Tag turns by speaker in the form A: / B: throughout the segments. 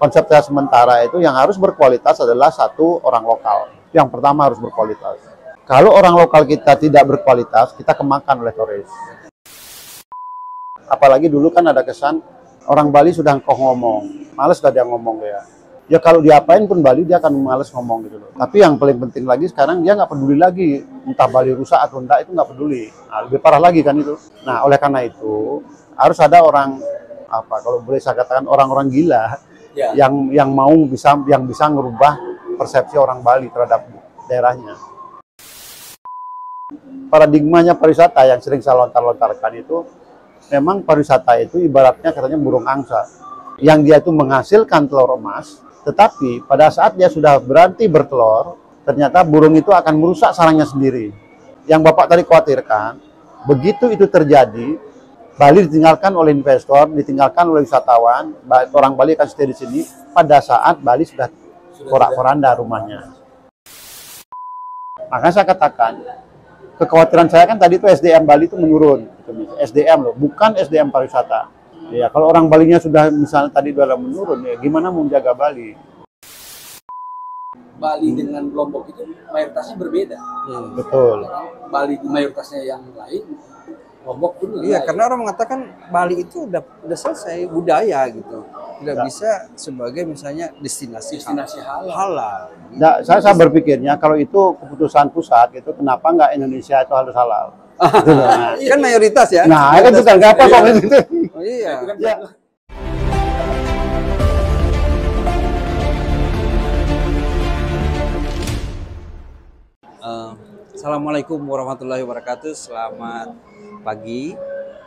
A: konsep saya sementara itu yang harus berkualitas adalah satu orang lokal. Yang pertama harus berkualitas. Kalau orang lokal kita tidak berkualitas, kita kemakan oleh turis. Apalagi dulu kan ada kesan orang Bali sudah kok ngomong, males dah dia ngomong ya. Ya kalau diapain pun Bali dia akan males ngomong gitu loh. Tapi yang paling penting lagi sekarang dia nggak peduli lagi entah Bali rusak atau enggak, itu nggak peduli. Nah, lebih parah lagi kan itu. Nah oleh karena itu harus ada orang apa kalau boleh saya katakan orang-orang gila
B: Ya.
A: yang bisa ngerubah persepsi orang Bali terhadap daerahnya. Paradigmanya pariwisata yang sering saya lontar-lontarkan itu memang pariwisata itu ibaratnya katanya burung angsa yang dia itu menghasilkan telur emas, tetapi pada saat dia sudah berhenti bertelur ternyata burung itu akan merusak sarangnya sendiri. Yang Bapak tadi khawatirkan begitu itu terjadi, Bali ditinggalkan oleh investor, ditinggalkan oleh wisatawan, orang Bali akan stay di sini pada saat Bali sudah porak-poranda rumahnya. Makanya saya katakan, kekhawatiran saya kan tadi itu SDM Bali itu menurun. SDM loh, bukan SDM pariwisata. Ya, kalau orang Balinya sudah misalnya tadi sudah menurun, ya gimana mau menjaga Bali?
B: Bali dengan Lombok itu mayoritasnya berbeda.
A: Betul.
B: Bali mayoritasnya yang lain, Lombok pun
C: Iya,
B: lain.
C: karena orang mengatakan Bali itu udah selesai budaya gitu. Tidak bisa sebagai misalnya destinasi halal.
A: Nah, saya berpikirnya kalau itu keputusan pusat itu kenapa nggak Indonesia itu harus halal?
C: Nah, kan mayoritas ya.
A: Nah, kan itu kan nggak apa kok gitu.
C: Oh, iya.
A: Ya.
C: Assalamualaikum warahmatullahi wabarakatuh. Selamat pagi,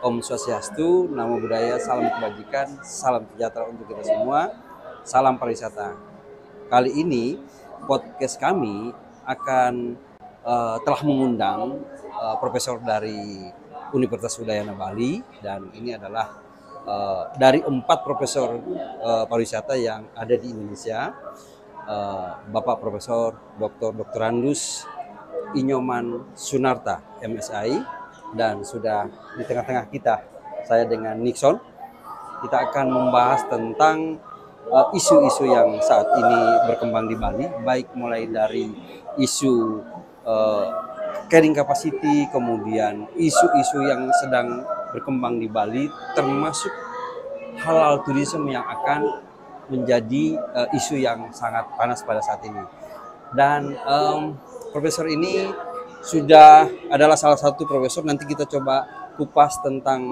C: Om Swastiastu, Namo Buddhaya, salam kebajikan, salam sejahtera untuk kita semua, salam pariwisata. Kali ini podcast kami akan telah mengundang profesor dari Universitas Udayana Bali, dan ini adalah dari 4 profesor pariwisata yang ada di Indonesia, Bapak Profesor Dr. Andus Inyoman Sunarta, MSI, dan sudah di tengah-tengah kita, saya dengan Nixon. Kita akan membahas tentang isu-isu yang saat ini berkembang di Bali, baik mulai dari isu carrying capacity, kemudian isu-isu yang sedang berkembang di Bali, termasuk halal tourism yang akan menjadi isu yang sangat panas pada saat ini. Dan profesor ini sudah adalah salah satu profesor, nanti kita coba kupas tentang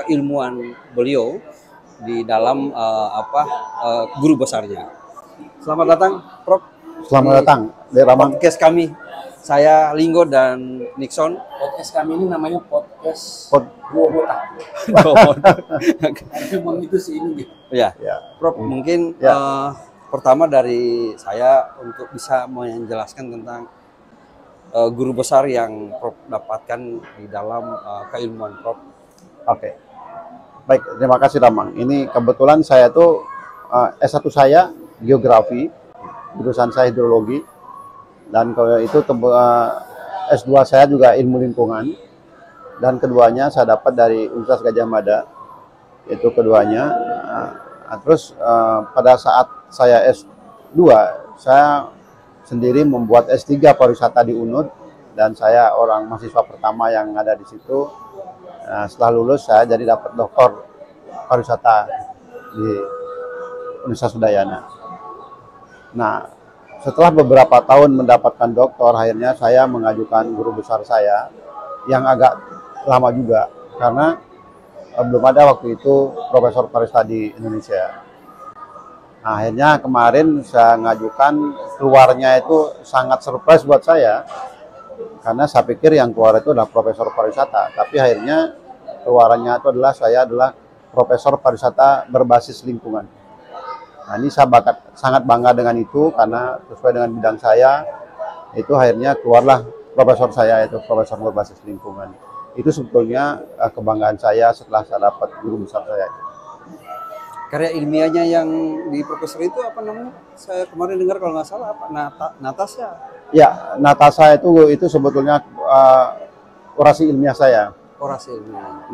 C: keilmuan beliau di dalam guru besarnya. Selamat datang, Prof.
A: Selamat datang di
C: podcast kami. Saya Linggo dan Nixon.
B: Podcast kami ini namanya podcast Dua Botak. Memang itu sih ini.
C: Ya, Prof. Mungkin pertama dari saya untuk bisa menjelaskan tentang guru besar yang Prof dapatkan di dalam keilmuan Prof.
A: Oke. Baik, terima kasih Ramang. Ini kebetulan saya tuh S1 saya geografi, jurusan saya hidrologi, dan kalau itu S2 saya juga ilmu lingkungan, dan keduanya saya dapat dari Universitas Gadjah Mada. Itu keduanya. Terus pada saat saya S2, saya sendiri membuat S3 pariwisata di UNUD, dan saya orang mahasiswa pertama yang ada di situ. Setelah lulus saya jadi dapat doktor pariwisata di Universitas Udayana. Nah, setelah beberapa tahun mendapatkan doktor, akhirnya saya mengajukan guru besar saya yang agak lama juga, karena belum ada waktu itu profesor pariwisata di Indonesia. Nah, akhirnya kemarin saya mengajukan, keluarnya itu sangat surprise buat saya, karena saya pikir yang keluar itu adalah profesor pariwisata, tapi akhirnya keluarannya itu adalah saya adalah profesor pariwisata berbasis lingkungan. Nah, ini saya sangat bangga dengan itu, karena sesuai dengan bidang saya, itu akhirnya keluarlah profesor saya, itu profesor berbasis lingkungan. Itu sebetulnya kebanggaan saya setelah saya dapat guru besar saya.
C: Karya ilmiahnya yang di profesor itu apa namanya? Saya kemarin dengar kalau nggak salah apa? Natasha.
A: Ya, Natasha itu sebetulnya orasi ilmiah saya.
C: Orasi ilmiah.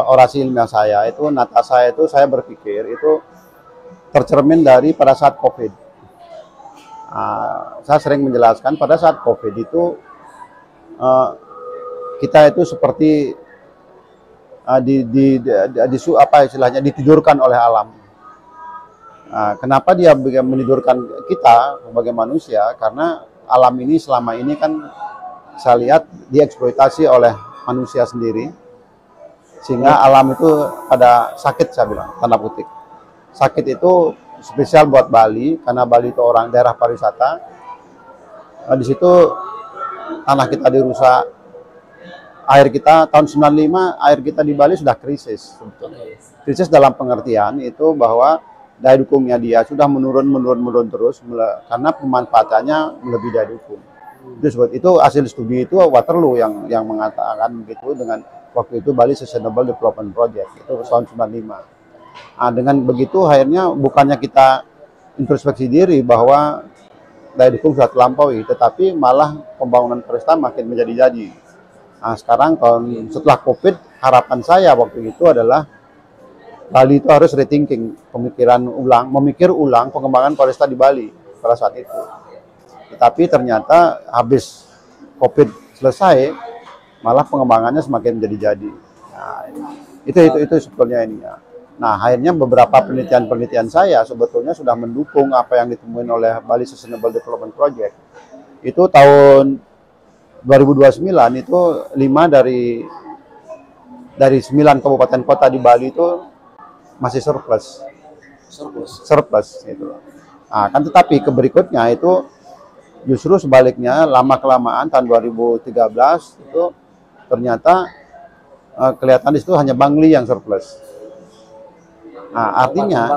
A: Orasi ilmiah saya itu Natasha itu saya berpikir itu tercermin dari pada saat COVID. Saya sering menjelaskan pada saat COVID itu kita itu seperti apa istilahnya, ditidurkan oleh alam. Kenapa dia menidurkan kita sebagai manusia? Karena alam ini selama ini kan saya lihat dieksploitasi oleh manusia sendiri, sehingga alam itu pada sakit, saya bilang, tanda kutip. Sakit itu spesial buat Bali, karena Bali itu daerah pariwisata. Di situ tanah kita dirusak, air kita tahun 95, air kita di Bali sudah krisis. Krisis dalam pengertian itu bahwa daya dukungnya dia sudah menurun terus karena pemanfaatannya melebihi daya dukung. Itu hasil studi itu Waterloo yang mengatakan begitu, dengan waktu itu Bali Sustainable Development Project itu tahun 95. Dengan begitu akhirnya bukannya kita introspeksi diri bahwa daya dukung sudah terlampaui, tetapi malah pembangunan pariwisata makin menjadi-jadi. Sekarang setelah COVID, harapan saya waktu itu adalah Bali itu harus rethinking, memikir ulang pengembangan pariwisata di Bali pada saat itu. Tetapi ternyata habis COVID selesai, malah pengembangannya semakin menjadi-jadi. Itu sebetulnya ini ya. Nah, akhirnya beberapa penelitian saya sebetulnya sudah mendukung apa yang ditemuin oleh Bali Sustainable Development Project. Itu tahun 2029 itu 5 dari 9 kabupaten kota di Bali itu masih surplus gitu. Kan tetapi berikutnya itu justru sebaliknya, lama-kelamaan tahun 2013 itu ternyata kelihatan di situ hanya Bangli yang surplus. Artinya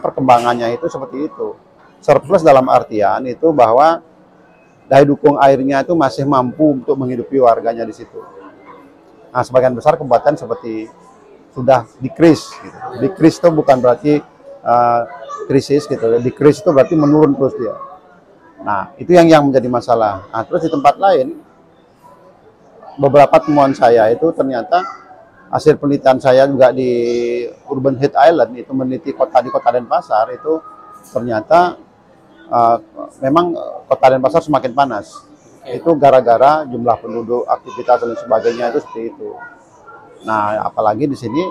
A: perkembangannya itu seperti itu. Surplus dalam artian itu bahwa daya dukung airnya itu masih mampu untuk menghidupi warganya di situ. Sebagian besar kabupaten seperti sudah decrease gitu. Decrease itu bukan berarti krisis gitu. Decrease itu berarti menurun terus dia. Itu yang menjadi masalah. Terus di tempat lain, beberapa temuan saya itu ternyata hasil penelitian saya juga di Urban Heat Island, itu meneliti kota di Kota Denpasar, itu ternyata memang Kota Denpasar semakin panas. Itu gara-gara jumlah penduduk, aktivitas dan sebagainya itu seperti itu. Apalagi di sini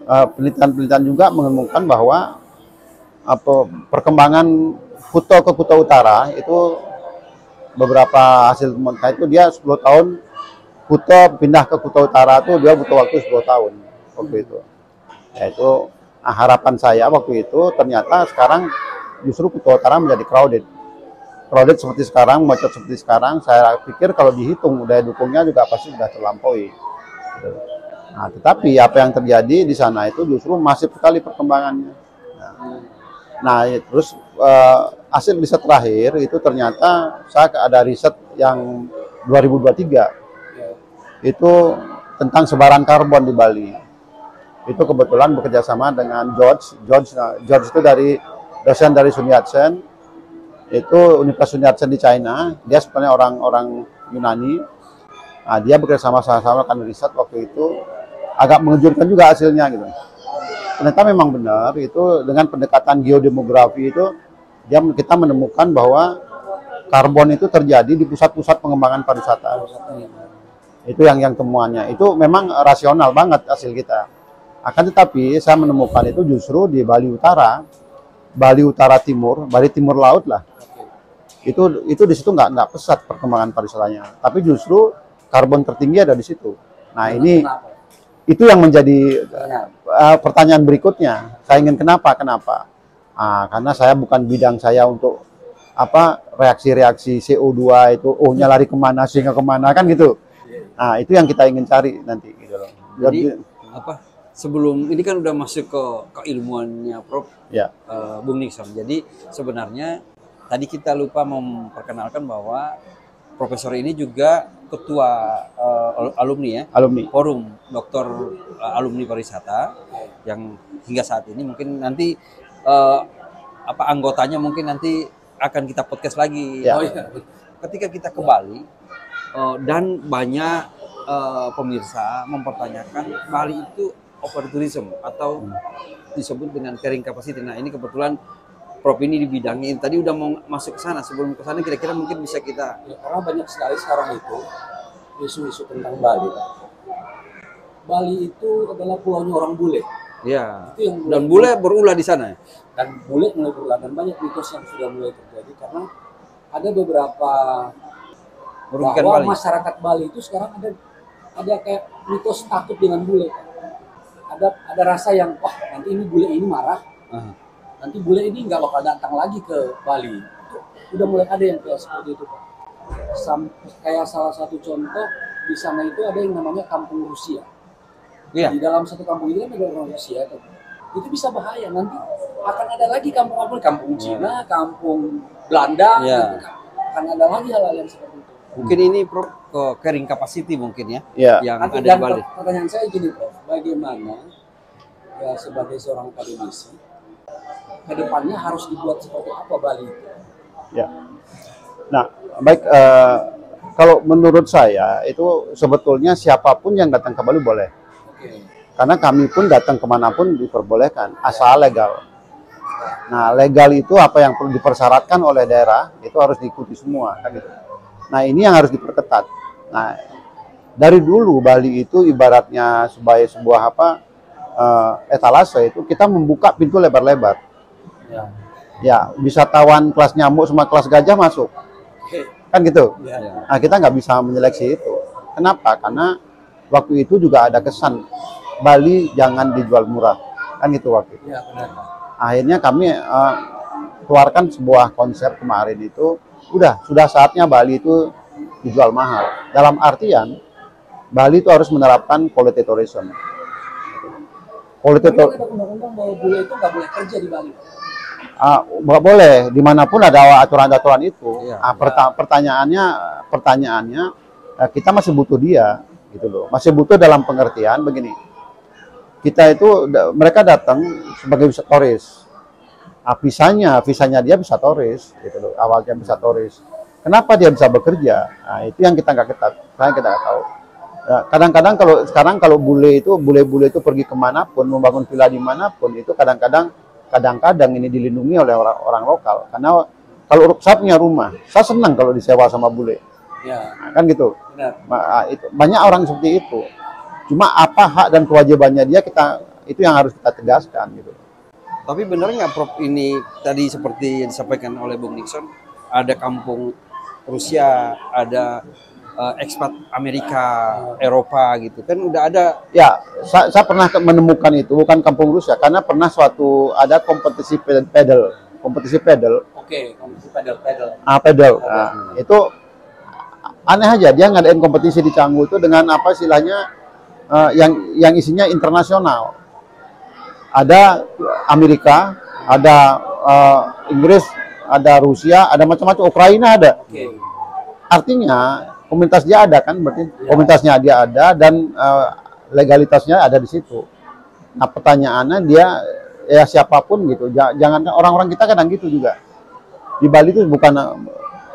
A: penelitian juga menemukan bahwa perkembangan Kuto ke Kuto Utara itu beberapa hasil temuan itu dia 10 tahun Kuto pindah ke Kuto Utara itu dia butuh waktu 10 tahun waktu itu. Yaitu harapan saya waktu itu ternyata sekarang justru Kuto Utara menjadi crowded seperti sekarang, macet seperti sekarang. Saya pikir kalau dihitung daya dukungnya juga pasti sudah terlampaui. Tetapi apa yang terjadi di sana itu justru masif sekali perkembangannya. Terus hasil riset terakhir itu ternyata saya ada riset yang 2023 itu tentang sebaran karbon di Bali. Itu kebetulan bekerja sama dengan George itu dosen dari Sun Yat-sen, itu Universitas Sun Yat-sen di China. Dia sebenarnya orang Yunani. Dia bekerja sama-sama kan riset waktu itu, agak mengejutkan juga hasilnya gitu. Ternyata memang benar itu dengan pendekatan geodemografi itu kita menemukan bahwa karbon itu terjadi di pusat-pusat pengembangan pariwisata. Itu yang temuannya. Itu memang rasional banget hasil kita. Akan tetapi saya menemukan itu justru di Bali Utara Timur, Bali Timur Laut lah. Itu di situ nggak pesat perkembangan pariwisatanya. Tapi justru karbon tertinggi ada di situ. Itu yang menjadi pertanyaan berikutnya. Saya ingin kenapa? Karena saya bukan bidang saya untuk reaksi-reaksi CO2 itu, O-nya lari kemana, sehingga kemana kan gitu. Itu yang kita ingin cari nanti gitu loh.
C: Jadi sebelum ini kan udah masuk ke keilmuannya Prof.
A: Ya.
C: Bung Nixon. Jadi sebenarnya tadi kita lupa memperkenalkan bahwa Profesor ini juga ketua alumni Forum Doktor Alumni Pariwisata yang hingga saat ini mungkin nanti anggotanya mungkin nanti akan kita podcast lagi.
A: Ya.
C: Ketika kita ke Bali dan banyak pemirsa mempertanyakan Bali itu over tourism atau disebut dengan carrying capacity. Nah, ini kebetulan Prof ini di bidangnya. Tadi udah mau masuk ke sana. Sebelum ke sana kira-kira mungkin bisa kita
B: Karena banyak sekali sekarang itu isu-isu tentang Bali. Bali itu adalah pulaunya orang bule.
C: ya.
B: Itu yang
C: Dan bule berulah di sana.
B: dan bule mulai berulang, dan banyak mitos yang sudah mulai terjadi karena ada beberapa
C: Merugikan
B: bahwa
C: Bali.
B: masyarakat Bali itu sekarang ada kayak mitos takut dengan bule. Ada rasa yang wah nanti ini bule ini marah, nanti bule ini nggak bakal datang lagi ke Bali. Itu udah mulai ada yang kayak seperti itu, Pak. Kayak salah satu contoh di sana itu ada yang namanya Kampung Rusia.
C: Iya.
B: Di dalam satu kampung itu kan ada orang Rusia tuh. Itu bisa bahaya, nanti akan ada lagi kampung Cina, kampung Belanda,
C: Iya.
B: gitu kan. Akan ada lagi hal-hal yang seperti itu.
C: Mungkin ini Prof ke carrying capacity mungkin ya,
A: Ya.
C: yang
B: Nanti
C: ada
B: dan
C: di Bali.
B: pertanyaan saya gini, Prof, bagaimana ya sebagai seorang akademisi kedepannya harus dibuat seperti apa Bali itu?
A: Ya. Nah, baik, kalau menurut saya itu sebetulnya siapapun yang datang ke Bali boleh.
B: Oke.
A: Karena kami pun datang kemanapun diperbolehkan, asal legal. Nah, legal itu apa yang perlu dipersyaratkan oleh daerah, itu harus diikuti semua. Kan gitu. Nah, ini yang harus diperketat. Nah, dari dulu Bali itu ibaratnya sebagai sebuah etalase itu kita membuka pintu lebar-lebar.
B: Ya.
A: Ya, wisatawan kelas nyamuk sama kelas gajah masuk.
B: Oke.
A: Kan gitu.
B: Ya.
A: Nah, kita nggak bisa menyeleksi itu. Kenapa? Karena waktu itu juga ada kesan Bali jangan dijual murah. Kan gitu waktu itu.
B: Ya, benar, Pak.
A: Akhirnya kami keluarkan sebuah konsep kemarin itu, sudah saatnya Bali itu dijual mahal. Dalam artian, Bali itu harus menerapkan quality tourism. Quality
B: Tapi kan ada undang-undang bahwa bule itu nggak boleh kerja di Bali.
A: nggak boleh, dimanapun ada aturan-aturan itu.
C: Iya.
A: Pertanyaannya, kita masih butuh dia, gitu loh. Masih butuh dalam pengertian begini. Kita itu, mereka datang sebagai turis. Visanya dia bisa turis, gitu loh. Awalnya bisa turis. Kenapa dia bisa bekerja? Nah, itu yang kita nggak ketat. Kita nggak tahu. Ya, kadang-kadang kalau bule itu pergi kemanapun, membangun villa dimanapun, itu kadang-kadang ini dilindungi oleh orang lokal. Karena kalau saya punya rumah, saya senang kalau disewa sama bule.
B: Ya,
A: Nah, kan gitu.
B: benar.
A: Banyak orang seperti itu. Cuma apa hak dan kewajibannya dia itu yang harus kita tegaskan gitu.
C: Tapi benar nggak Prof ini tadi seperti yang disampaikan oleh Bung Nixon, ada kampung Rusia, ada ekspat Amerika, Eropa gitu kan udah ada.
A: Ya, saya pernah menemukan itu bukan kampung Rusia karena pernah ada kompetisi pedal.
B: Oke, kompetisi pedal.
A: Pedal. Nah, itu aneh aja dia ngadain kompetisi di Canggu itu dengan apa istilahnya yang isinya internasional. Ada Amerika, ada Inggris, ada Rusia, ada macam-macam, Ukraina ada.
B: Oke.
A: Artinya komunitas dia ada kan, berarti komunitasnya dia ada dan legalitasnya ada di situ. Nah, pertanyaannya dia ya siapapun gitu, jangan orang-orang kita kadang gitu juga. Di Bali itu bukan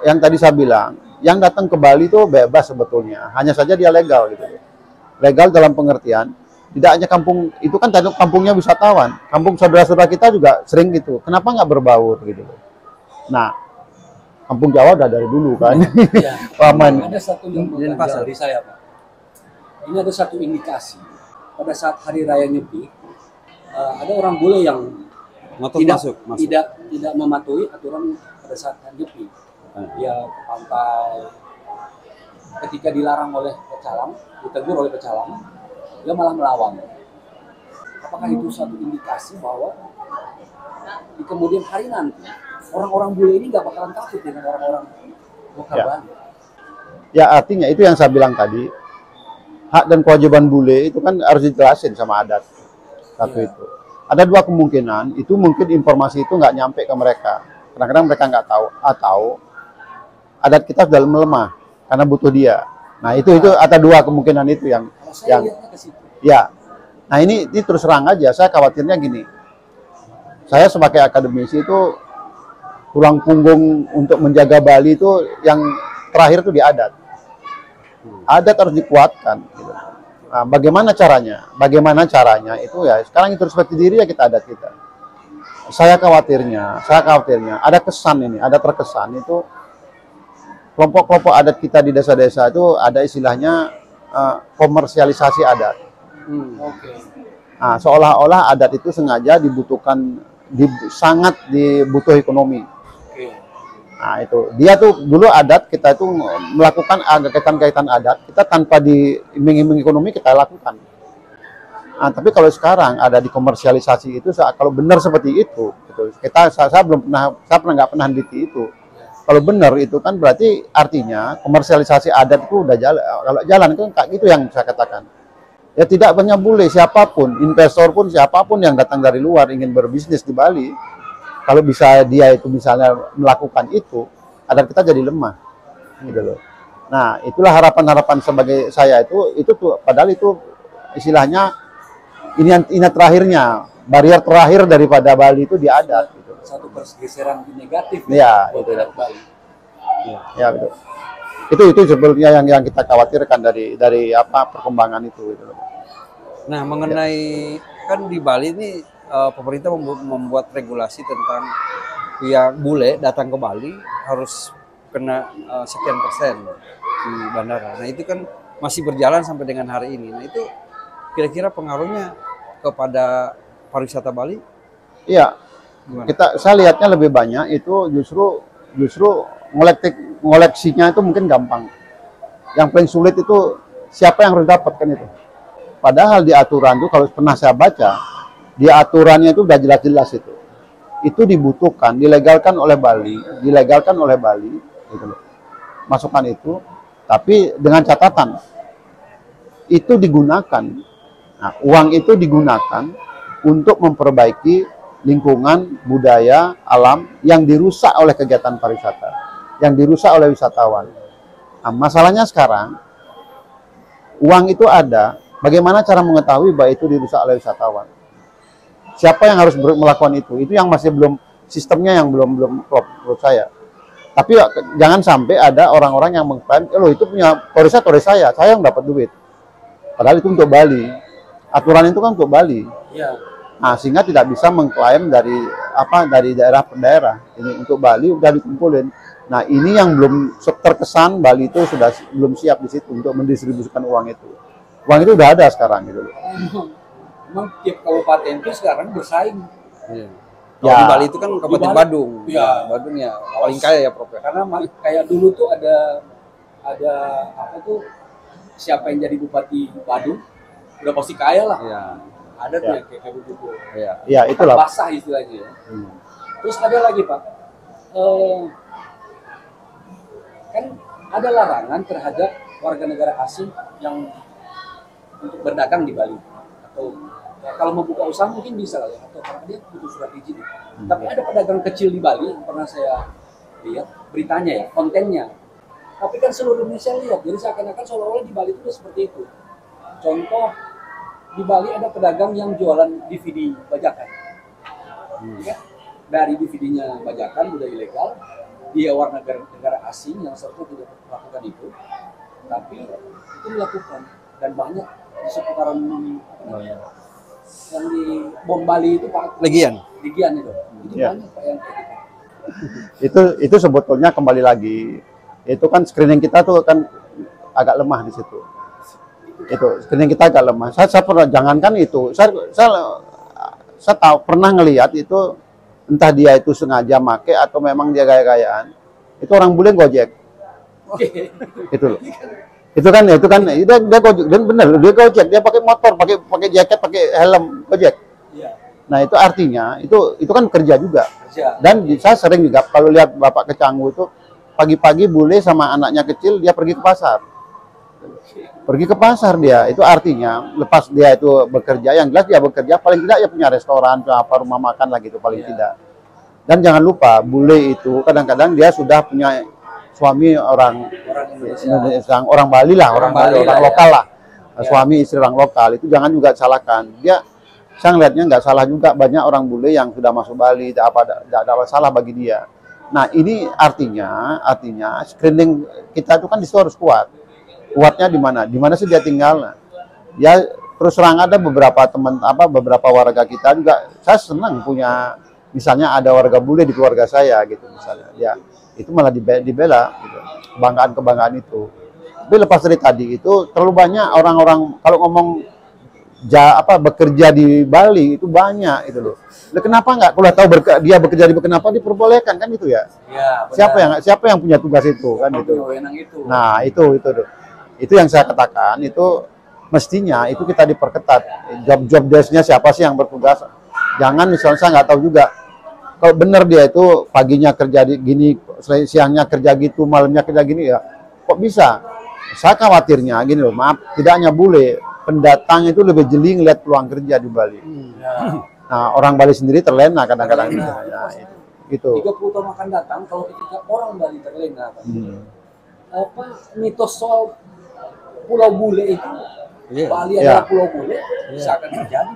A: yang tadi saya bilang, yang datang ke Bali itu bebas sebetulnya, hanya saja dia legal gitu. Legal dalam pengertian tidak hanya kampung itu kan tadi kampungnya wisatawan, kampung saudara-saudara kita juga sering gitu. Kenapa nggak berbaur gitu? Nah, kampung Jawa udah dari dulu kan.
B: Ya.
A: Paman.
B: Ada satu yang mengganjal di saya, Pak. Ini ada satu indikasi pada saat hari raya Nyepi, ada orang bule yang
C: Motor masuk.
B: tidak mematuhi aturan pada saat hari Nyepi. Dia ke pantai, ketika dilarang oleh pecalang, ditegur oleh pecalang, dia malah melawan. Apakah itu satu indikasi bahwa di kemudian hari nanti orang-orang bule ini nggak bakalan takut dengan orang-orang lokal Bali?
A: Ya, artinya itu yang saya bilang tadi, hak dan kewajiban bule itu kan harus dijelasin sama adat. Satu itu. Ada dua kemungkinan, itu mungkin informasi itu nggak nyampe ke mereka. Kadang-kadang mereka nggak tahu, atau adat kita sudah melemah karena butuh dia. Nah, itu ada dua kemungkinan itu yang
B: Lihatnya ke situ.
A: ya. Nah, ini terus terang aja, saya khawatirnya gini. Saya sebagai akademisi itu tulang punggung untuk menjaga Bali itu yang terakhir itu di adat. Adat harus dikuatkan gitu. Nah, bagaimana caranya? Bagaimana caranya itu ya sekarang introspeksi diri ya kita adat kita. Saya khawatirnya ada kesan ini, ada terkesan itu kelompok-kelompok adat kita di desa-desa itu ada istilahnya komersialisasi adat.
B: Oke.
A: Nah, seolah-olah adat itu sengaja dibutuhkan, sangat dibutuh ekonomi.
B: Oke.
A: Nah itu, dia tuh dulu adat kita itu melakukan kaitan-kaitan adat, kita tanpa diiming-iming ekonomi kita lakukan. Nah, tapi kalau sekarang ada dikomersialisasi itu, kalau benar seperti itu, gitu, saya pernah nggak pernah meneliti itu. Kalau benar itu kan berarti artinya komersialisasi adat itu udah jalan. Kalau jalan itu kayak gitu yang saya katakan. Ya tidak banyak bule siapapun, investor pun siapapun yang datang dari luar ingin berbisnis di Bali, kalau bisa dia itu misalnya melakukan itu, adat kita jadi lemah, gitu loh. Nah itulah harapan-harapan sebagai saya itu tuh, padahal itu istilahnya ini terakhirnya, barier terakhir daripada Bali itu di adat. Gitu.
B: Satu pergeseran negatif
A: ya,
B: buat
A: itu
B: adat Bali.
A: Ya betul. Itu sebetulnya yang kita khawatirkan dari apa perkembangan itu. Gitu.
C: Nah, mengenai kan di Bali ini pemerintah membuat regulasi tentang yang bule datang ke Bali harus kena sekian persen di bandara. Nah, itu kan masih berjalan sampai dengan hari ini. Nah, itu kira-kira pengaruhnya kepada pariwisata Bali?
A: Iya.
C: Gimana?
A: Saya lihatnya lebih banyak itu justru ngoleksinya itu mungkin gampang. Yang paling sulit itu siapa yang harus dapatkan itu. Padahal di aturan itu kalau pernah saya baca, di aturannya itu udah jelas-jelas itu. Itu dibutuhkan, dilegalkan oleh Bali, gitu loh. Masukan itu, tapi dengan catatan itu digunakan. Nah, uang itu digunakan untuk memperbaiki lingkungan, budaya, alam yang dirusak oleh kegiatan pariwisata, yang dirusak oleh wisatawan. Nah, masalahnya sekarang, uang itu ada, bagaimana cara mengetahui bahwa itu dirusak oleh wisatawan? Siapa yang harus melakukan itu? Itu yang masih belum, sistemnya yang belum klop menurut saya. Tapi jangan sampai ada orang-orang yang mengklaim, loh itu punya turis saya yang dapat duit. Padahal itu untuk Bali. Aturan itu kan untuk Bali.
B: Ya.
A: Nah, sehingga tidak bisa mengklaim dari daerah per daerah. Ini untuk Bali udah dikumpulin. Nah, ini yang belum terkesan Bali itu sudah belum siap di situ untuk mendistribusikan uang itu. Uang itu udah ada sekarang gitu loh.
B: Memang tiap kabupaten itu sekarang bersaing.
C: Iya. Kalau di Bali itu kan Kabupaten Badung.
B: Ya.
C: Badung ya paling kaya ya, Prof.
B: Karena kayak dulu tuh ada apa tuh, siapa yang jadi bupati Badung udah pasti kaya lah.
C: Iya.
B: Ada tuh yang kayak begitu.
C: Iya.
A: Ya, itulah.
B: Basah istilahnya ya. Terus ada lagi Pak, kan ada larangan terhadap warga negara asing yang untuk berdagang di Bali, atau ya, kalau mau buka usaha mungkin bisa kali ya, atau karena dia butuh surat izin. Tapi ada pedagang kecil di Bali yang pernah saya lihat beritanya ya, kontennya. Tapi kan seluruh Indonesia lihat, jadi seakan-akan seolah-olah di Bali itu udah seperti itu. Contoh, di Bali ada pedagang yang jualan DVD bajakan. Ya, dari DVD-nya bajakan udah ilegal, dia warga negara asing yang seharusnya tidak melakukan itu, tapi itu dilakukan. Dan banyak di seputaran yang di Bom Bali itu Pak. Legian itu. Itu
A: Ya.
B: banyak Pak yang kayak gitu.
A: Itu sebetulnya kembali lagi. Itu kan screening kita tuh kan agak lemah di situ. Itu screening kita agak lemah. Saya pernah, jangankan itu, saya tahu pernah ngelihat itu, entah dia itu sengaja make atau memang dia gaya-gayaan. Itu orang bule Gojek. Itu loh. Itu kan dia Gojek, dan benar dia Gojek, dia pakai motor, pakai jaket, pakai helm Gojek.
B: Iya.
A: Nah, itu artinya itu kan kerja juga.
B: Kerja.
A: Dan saya sering juga kalau lihat Bapak Kecanggu itu pagi-pagi bule sama anaknya kecil dia pergi ke pasar. Pergi ke pasar dia, itu artinya lepas dia itu bekerja, yang jelas dia bekerja, paling tidak ya punya restoran, apa rumah makan lah gitu paling tidak. Dan jangan lupa bule itu kadang-kadang dia sudah punya suami orang Indonesia, orang Bali lah, orang lokal lah. Suami istri orang lokal, itu jangan juga salahkan. Saya ngelihatnya nggak salah juga, banyak orang bule yang sudah masuk Bali, tidak ada masalah bagi dia. Nah, ini artinya screening kita itu kan di situ harus kuat. Kuatnya di mana? Di mana sih dia tinggal? Ya terus terang ada beberapa beberapa warga kita juga, saya senang punya, misalnya ada warga bule di keluarga saya gitu misalnya, ya itu malah dibela gitu, kebanggaan itu. Tapi lepas dari tadi itu terlalu banyak orang-orang kalau ngomong bekerja di Bali itu banyak itu loh. Lah kenapa nggak, kalau tahu dia bekerja di kenapa diperbolehkan kan itu ya?
B: Ya, benar.
A: Siapa yang punya tugas itu kan gitu. Nah itu yang saya katakan, itu mestinya itu kita diperketat. Job desk-nya siapa sih yang bertugas? Jangan misalnya saya nggak tahu juga. Kalau benar dia itu paginya kerja gini, siangnya kerja gitu, malamnya kerja gini ya, kok bisa? Saya khawatirnya gini loh, maaf, tidak hanya bule, pendatang itu lebih jeli ngeliat peluang kerja di Bali. Nah, orang Bali sendiri terlena kadang-kadang. Nah, itu.
B: 30 tahun akan datang kalau ketika orang Bali terlena. Mitos soal Pulau Bule itu, Bali adalah Pulau Bule, bisa akan terjadi.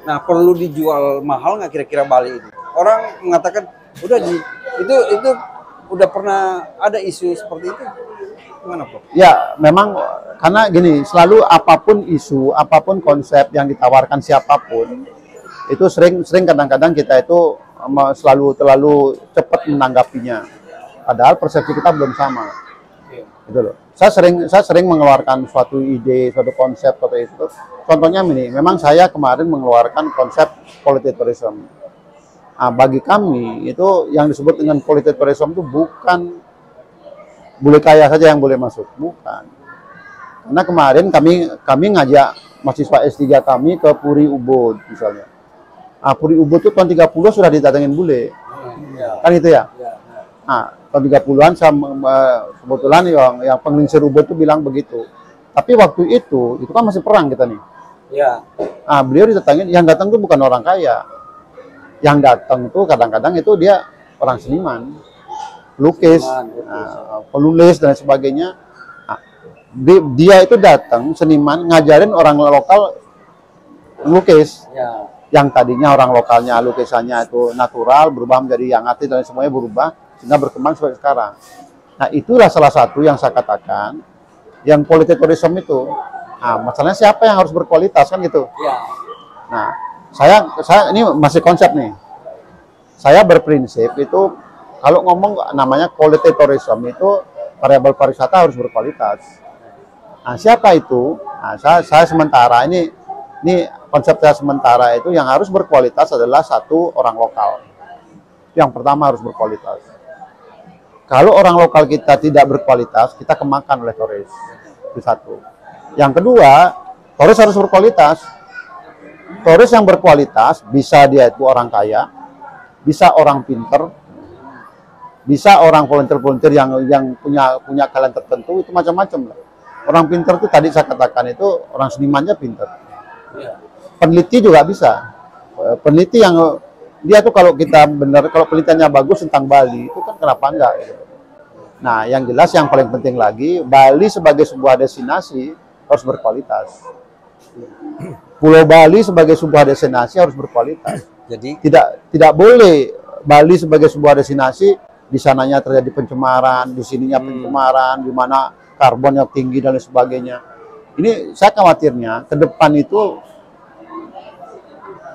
C: Nah, perlu dijual mahal nggak kira-kira Bali ini? Orang mengatakan itu udah pernah ada isu seperti itu. Gimana, Prof?
A: Ya, memang karena gini, selalu apapun isu, apapun konsep yang ditawarkan siapapun, itu sering kadang-kadang kita itu terlalu cepat menanggapinya. Padahal persepsi kita belum sama. Gitu loh. Saya sering mengeluarkan suatu ide, suatu konsep seperti itu. Contohnya ini, memang saya kemarin mengeluarkan konsep politik tourism. Nah, bagi kami itu yang disebut dengan politik tourism itu bukan bule kaya saja yang boleh masuk, bukan. Karena kemarin kami ngajak mahasiswa S3 kami ke Puri Ubud misalnya. Nah, Puri Ubud itu tahun 30 sudah didatengin bule. Kan itu ya? Nah, tahun 30-an kebetulan yang penglingsir Ubud itu bilang begitu. Tapi waktu itu kan masih perang kita nih.
B: Ya.
A: Nah, beliau didatengin, yang datang itu bukan orang kaya. Yang datang itu kadang-kadang itu dia orang seniman, pelukis, penulis dan sebagainya. Nah, dia itu datang seniman ngajarin orang lokal melukis. Ya. Yang tadinya orang lokalnya lukisannya itu natural berubah menjadi yang artis dan semuanya berubah sehingga berkembang seperti sekarang. Nah, itulah salah satu yang saya katakan yang politik tourism itu. Nah, masalahnya siapa yang harus berkualitas kan gitu. Ya. Nah, saya ini masih konsep nih. Saya berprinsip itu kalau ngomong namanya quality tourism itu variabel pariwisata harus berkualitas. Nah, siapa itu? Nah, saya sementara ini konsep saya sementara itu yang harus berkualitas adalah satu orang lokal. Yang pertama harus berkualitas. Kalau orang lokal kita tidak berkualitas, kita kemakan oleh turis. Itu satu. Yang kedua, turis harus berkualitas. Turis yang berkualitas bisa dia itu orang kaya, bisa orang pinter, bisa orang volunteer yang punya talent tertentu, itu macam-macam lah. Orang pinter itu tadi saya katakan itu orang senimannya pinter. Peneliti juga bisa. Peneliti yang dia tuh kalau kita benar, kalau penelitiannya bagus tentang Bali itu kan kenapa enggak? Gitu. Nah, yang jelas yang paling penting lagi, Bali sebagai sebuah destinasi harus berkualitas. Pulau Bali sebagai sebuah destinasi harus berkualitas. Jadi tidak boleh Bali sebagai sebuah destinasi di sananya terjadi pencemaran, di sininya pencemaran, di mana karbonnya tinggi dan lain sebagainya. Ini saya khawatirnya ke depan itu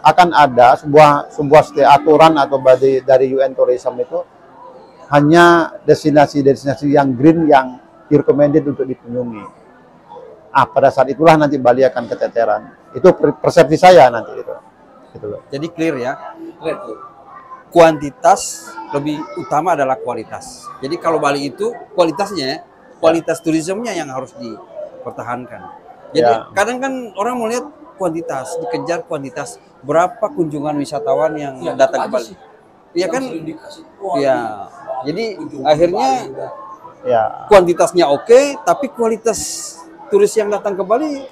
A: akan ada sebuah aturan atau dari UN Tourism itu hanya destinasi-destinasi yang green yang recommended untuk dikunjungi. Pada saat itulah nanti Bali akan keteteran. Itu persepsi saya nanti itu. Gitu loh.
C: Jadi clear ya. Kuantitas lebih utama adalah kualitas. Jadi kalau Bali itu kualitasnya, kualitas turismenya yang harus dipertahankan. Jadi kadang kan orang mau lihat kuantitas, dikejar kuantitas. Berapa kunjungan wisatawan yang datang ke Bali? Iya kan? Iya. Jadi akhirnya kuantitasnya oke, tapi kualitas turis yang datang ke Bali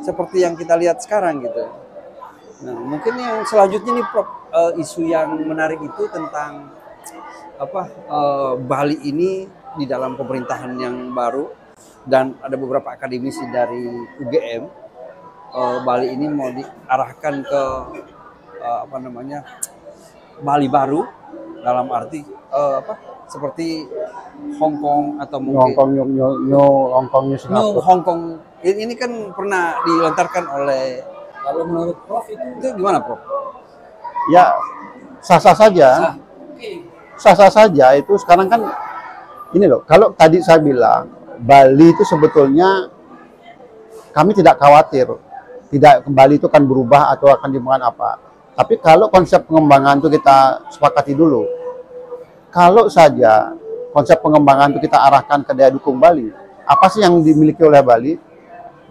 C: seperti yang kita lihat sekarang gitu. Nah, mungkin yang selanjutnya nih Prof, isu yang menarik itu tentang Bali ini di dalam pemerintahan yang baru, dan ada beberapa akademisi dari UGM, Bali ini mau diarahkan ke Bali baru, dalam arti seperti Hong Kong atau
A: New
C: mungkin
A: Hong Kong, New
C: New
A: Singapura.
C: Hong Kong ini kan pernah dilontarkan oleh
B: Kalau menurut Prof itu
C: gimana Prof?
A: Ya sah-sah saja.
B: sah. Oke.
A: Sah-sah saja itu sekarang kan ini loh, kalau tadi saya bilang Bali itu sebetulnya kami tidak khawatir tidak Bali itu akan berubah atau akan dimakan apa. Tapi kalau konsep pengembangan itu kita sepakati dulu. Kalau saja konsep pengembangan itu kita arahkan ke daya dukung Bali, apa sih yang dimiliki oleh Bali?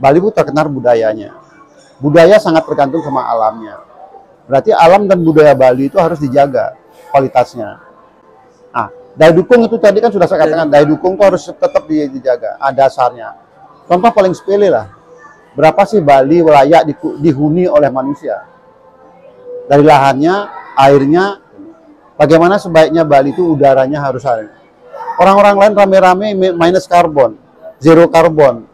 A: Bali itu terkenal budayanya. Budaya sangat tergantung sama alamnya. Berarti alam dan budaya Bali itu harus dijaga kualitasnya. Nah, daya dukung itu tadi kan sudah saya katakan, daya dukung itu harus tetap dijaga, dasarnya. Contoh paling sepele lah, berapa sih Bali layak dihuni oleh manusia? Dari lahannya, airnya, bagaimana sebaiknya Bali itu udaranya harus ada. Orang-orang lain rame-rame minus karbon, zero karbon.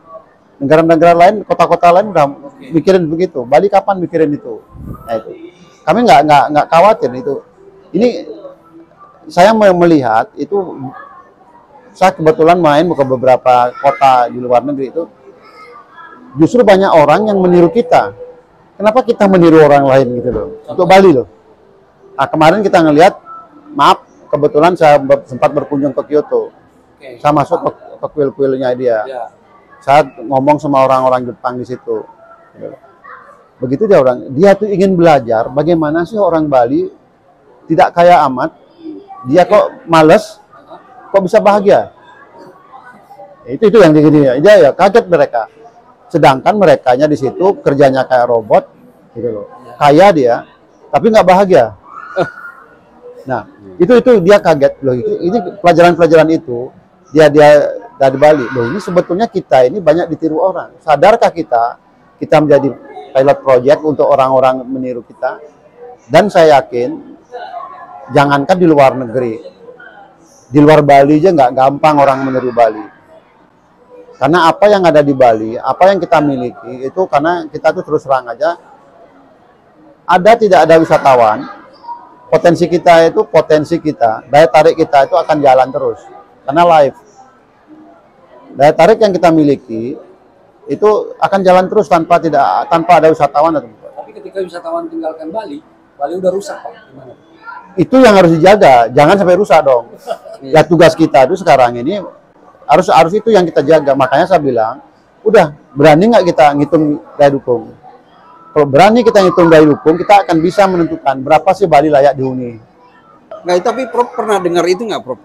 A: Negara-negara lain, kota-kota lain udah mikirin begitu. Bali kapan mikirin itu? Nah itu. Kami nggak khawatir itu. Ini saya melihat itu. Saya kebetulan main ke beberapa kota di luar negeri itu. Justru banyak orang yang meniru kita. Kenapa kita meniru orang lain gitu loh? Untuk Bali loh. Nah, kemarin kita ngelihat, maaf, kebetulan saya sempat berkunjung ke Kyoto.
B: Oke.
A: Saya masuk ke kuil-kuilnya dia.
B: Ya.
A: Saya ngomong sama orang-orang Jepang di situ. Begitu dia tuh ingin belajar bagaimana sih orang Bali tidak kaya amat, dia kok males, kok bisa bahagia. Itu yang begini ya, kaget mereka. Sedangkan merekanya di situ kerjanya kayak robot, gitu loh. Kaya dia, tapi nggak bahagia. Nah, itu dia kaget loh. Ini pelajaran-pelajaran itu dia dari Bali. Loh, ini sebetulnya kita ini banyak ditiru orang. Sadarkah kita menjadi pilot project untuk orang-orang meniru kita? Dan saya yakin, jangankan di luar negeri, di luar Bali aja nggak gampang orang meniru Bali. Karena apa yang ada di Bali, apa yang kita miliki, itu karena kita tuh terus terang aja, tidak ada wisatawan, potensi kita, daya tarik kita itu akan jalan terus. Karena live. Daya tarik yang kita miliki itu akan jalan terus tanpa ada wisatawan.
B: Tapi ketika wisatawan tinggalkan Bali, Bali udah rusak Pak. Gimana?
A: Itu yang harus dijaga, jangan sampai rusak dong. Ya tugas kita itu sekarang ini harus itu yang kita jaga. Makanya saya bilang, udah berani nggak kita ngitung daya dukung? Kalau berani kita ngitung daya dukung, kita akan bisa menentukan berapa sih Bali layak dihuni.
C: Nggak, tapi Prof pernah dengar itu nggak Prof?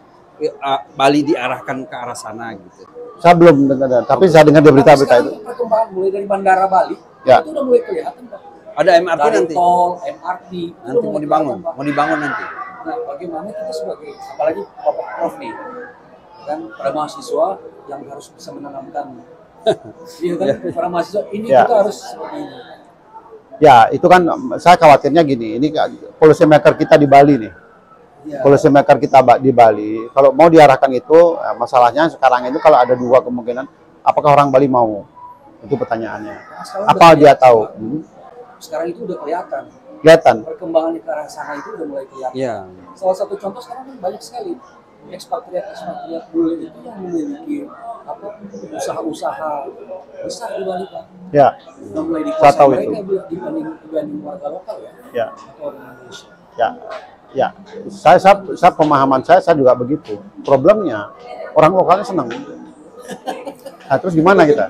C: Bali diarahkan ke arah sana gitu.
A: Saya belum dengar, tapi saya dengar di berita-berita itu.
B: Perkembangan mulai dari Bandara Bali,
A: Ya.
B: itu udah mulai kelihatan Pak.
C: Ada MRT
B: Dari
C: nanti.
B: tol, MRT, itu
C: Nanti
B: udah
C: mau
B: mulai
C: dibangun,
B: kelihatan, Pak.
C: mau dibangun nanti.
B: Nah, bagaimana kita sebagai, apalagi Bapak Prof nih, kan para mahasiswa yang harus bisa menanamkan, iya kan, para mahasiswa ini
A: Ya.
B: kita harus seperti ini.
A: Ya, itu kan saya khawatirnya gini, ini policy maker kita di Bali nih.
B: Ya.
A: Policy maker kita di Bali, kalau mau diarahkan itu, masalahnya sekarang itu kalau ada dua kemungkinan, apakah orang Bali mau? Itu pertanyaannya.
B: Nah, sekarang
A: Apa
B: udah
A: dia
B: kelihatan.
A: tahu?
B: Sekarang itu udah kelihatan.
A: Kelihatan.
B: Perkembangan ke arah sana itu udah mulai kelihatan.
C: Iya.
B: Salah satu contoh sekarang kan banyak sekali ekspatriat bule itu yang memiliki usaha-usaha besar di Bali Pak.
A: Ya,
B: Udah mulai
A: Saya tahu
B: dikuasai mereka dibanding warga lokal ya.
A: ya,
B: Atau orang Indonesia.
A: ya, ya. Saya pemahaman saya juga begitu. Problemnya orang lokalnya senang. Nah, terus gimana kita?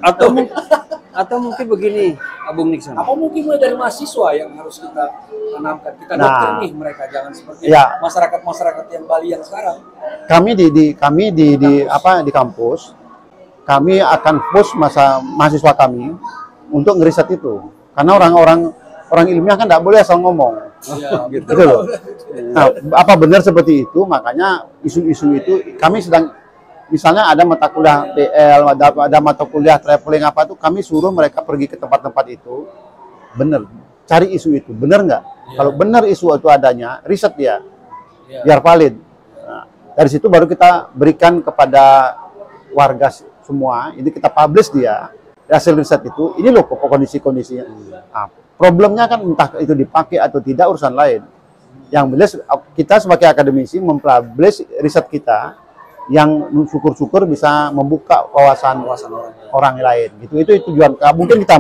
C: Atau mungkin begini, Bung Nixon.
B: Apa mungkin mulai dari mahasiswa yang harus kita tanamkan, kita
A: Nah.
B: doktrin nih mereka, jangan seperti
A: Ya.
B: masyarakat yang Bali yang sekarang.
A: Kami di kampus, kami akan push mahasiswa kami untuk ngeriset itu. Karena orang ilmiah kan tidak boleh asal ngomong.
B: Ya,
A: Gitu loh. Nah, apa benar seperti itu? Makanya isu-isu itu kami sedang, misalnya ada mata kuliah PL, ada mata kuliah traveling apa tuh, kami suruh mereka pergi ke tempat-tempat itu. Bener, cari isu itu, bener nggak? Kalau benar isu itu adanya, riset dia, biar valid. Nah, dari situ baru kita berikan kepada warga semua, ini kita publish dia, hasil riset itu, ini loh kondisi-kondisinya. Nah, problemnya kan entah itu dipakai atau tidak urusan lain. Yang jelas kita sebagai akademisi mempublish riset kita yang syukur-syukur bisa membuka wawasan
B: Wawasan orang.
A: orang lain gitu. Itu tujuan. Mungkin kita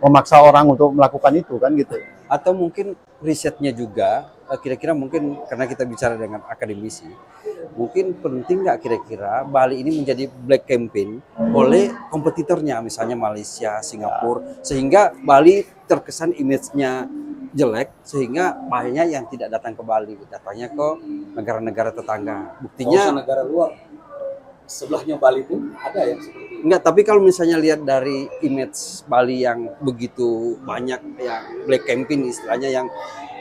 A: memaksa orang untuk melakukan itu kan gitu.
C: Atau mungkin risetnya juga kira-kira mungkin karena kita bicara dengan akademisi, mungkin penting nggak kira-kira Bali ini menjadi black campaign oleh kompetitornya, misalnya Malaysia, Singapura, sehingga Bali terkesan image-nya jelek, sehingga banyak yang tidak datang ke Bali, datangnya ke negara-negara tetangga. Buktinya
B: Negara luar sebelahnya Bali pun ada yang seperti itu.
C: enggak, tapi kalau misalnya lihat dari image Bali yang begitu banyak yang black campaign istilahnya, yang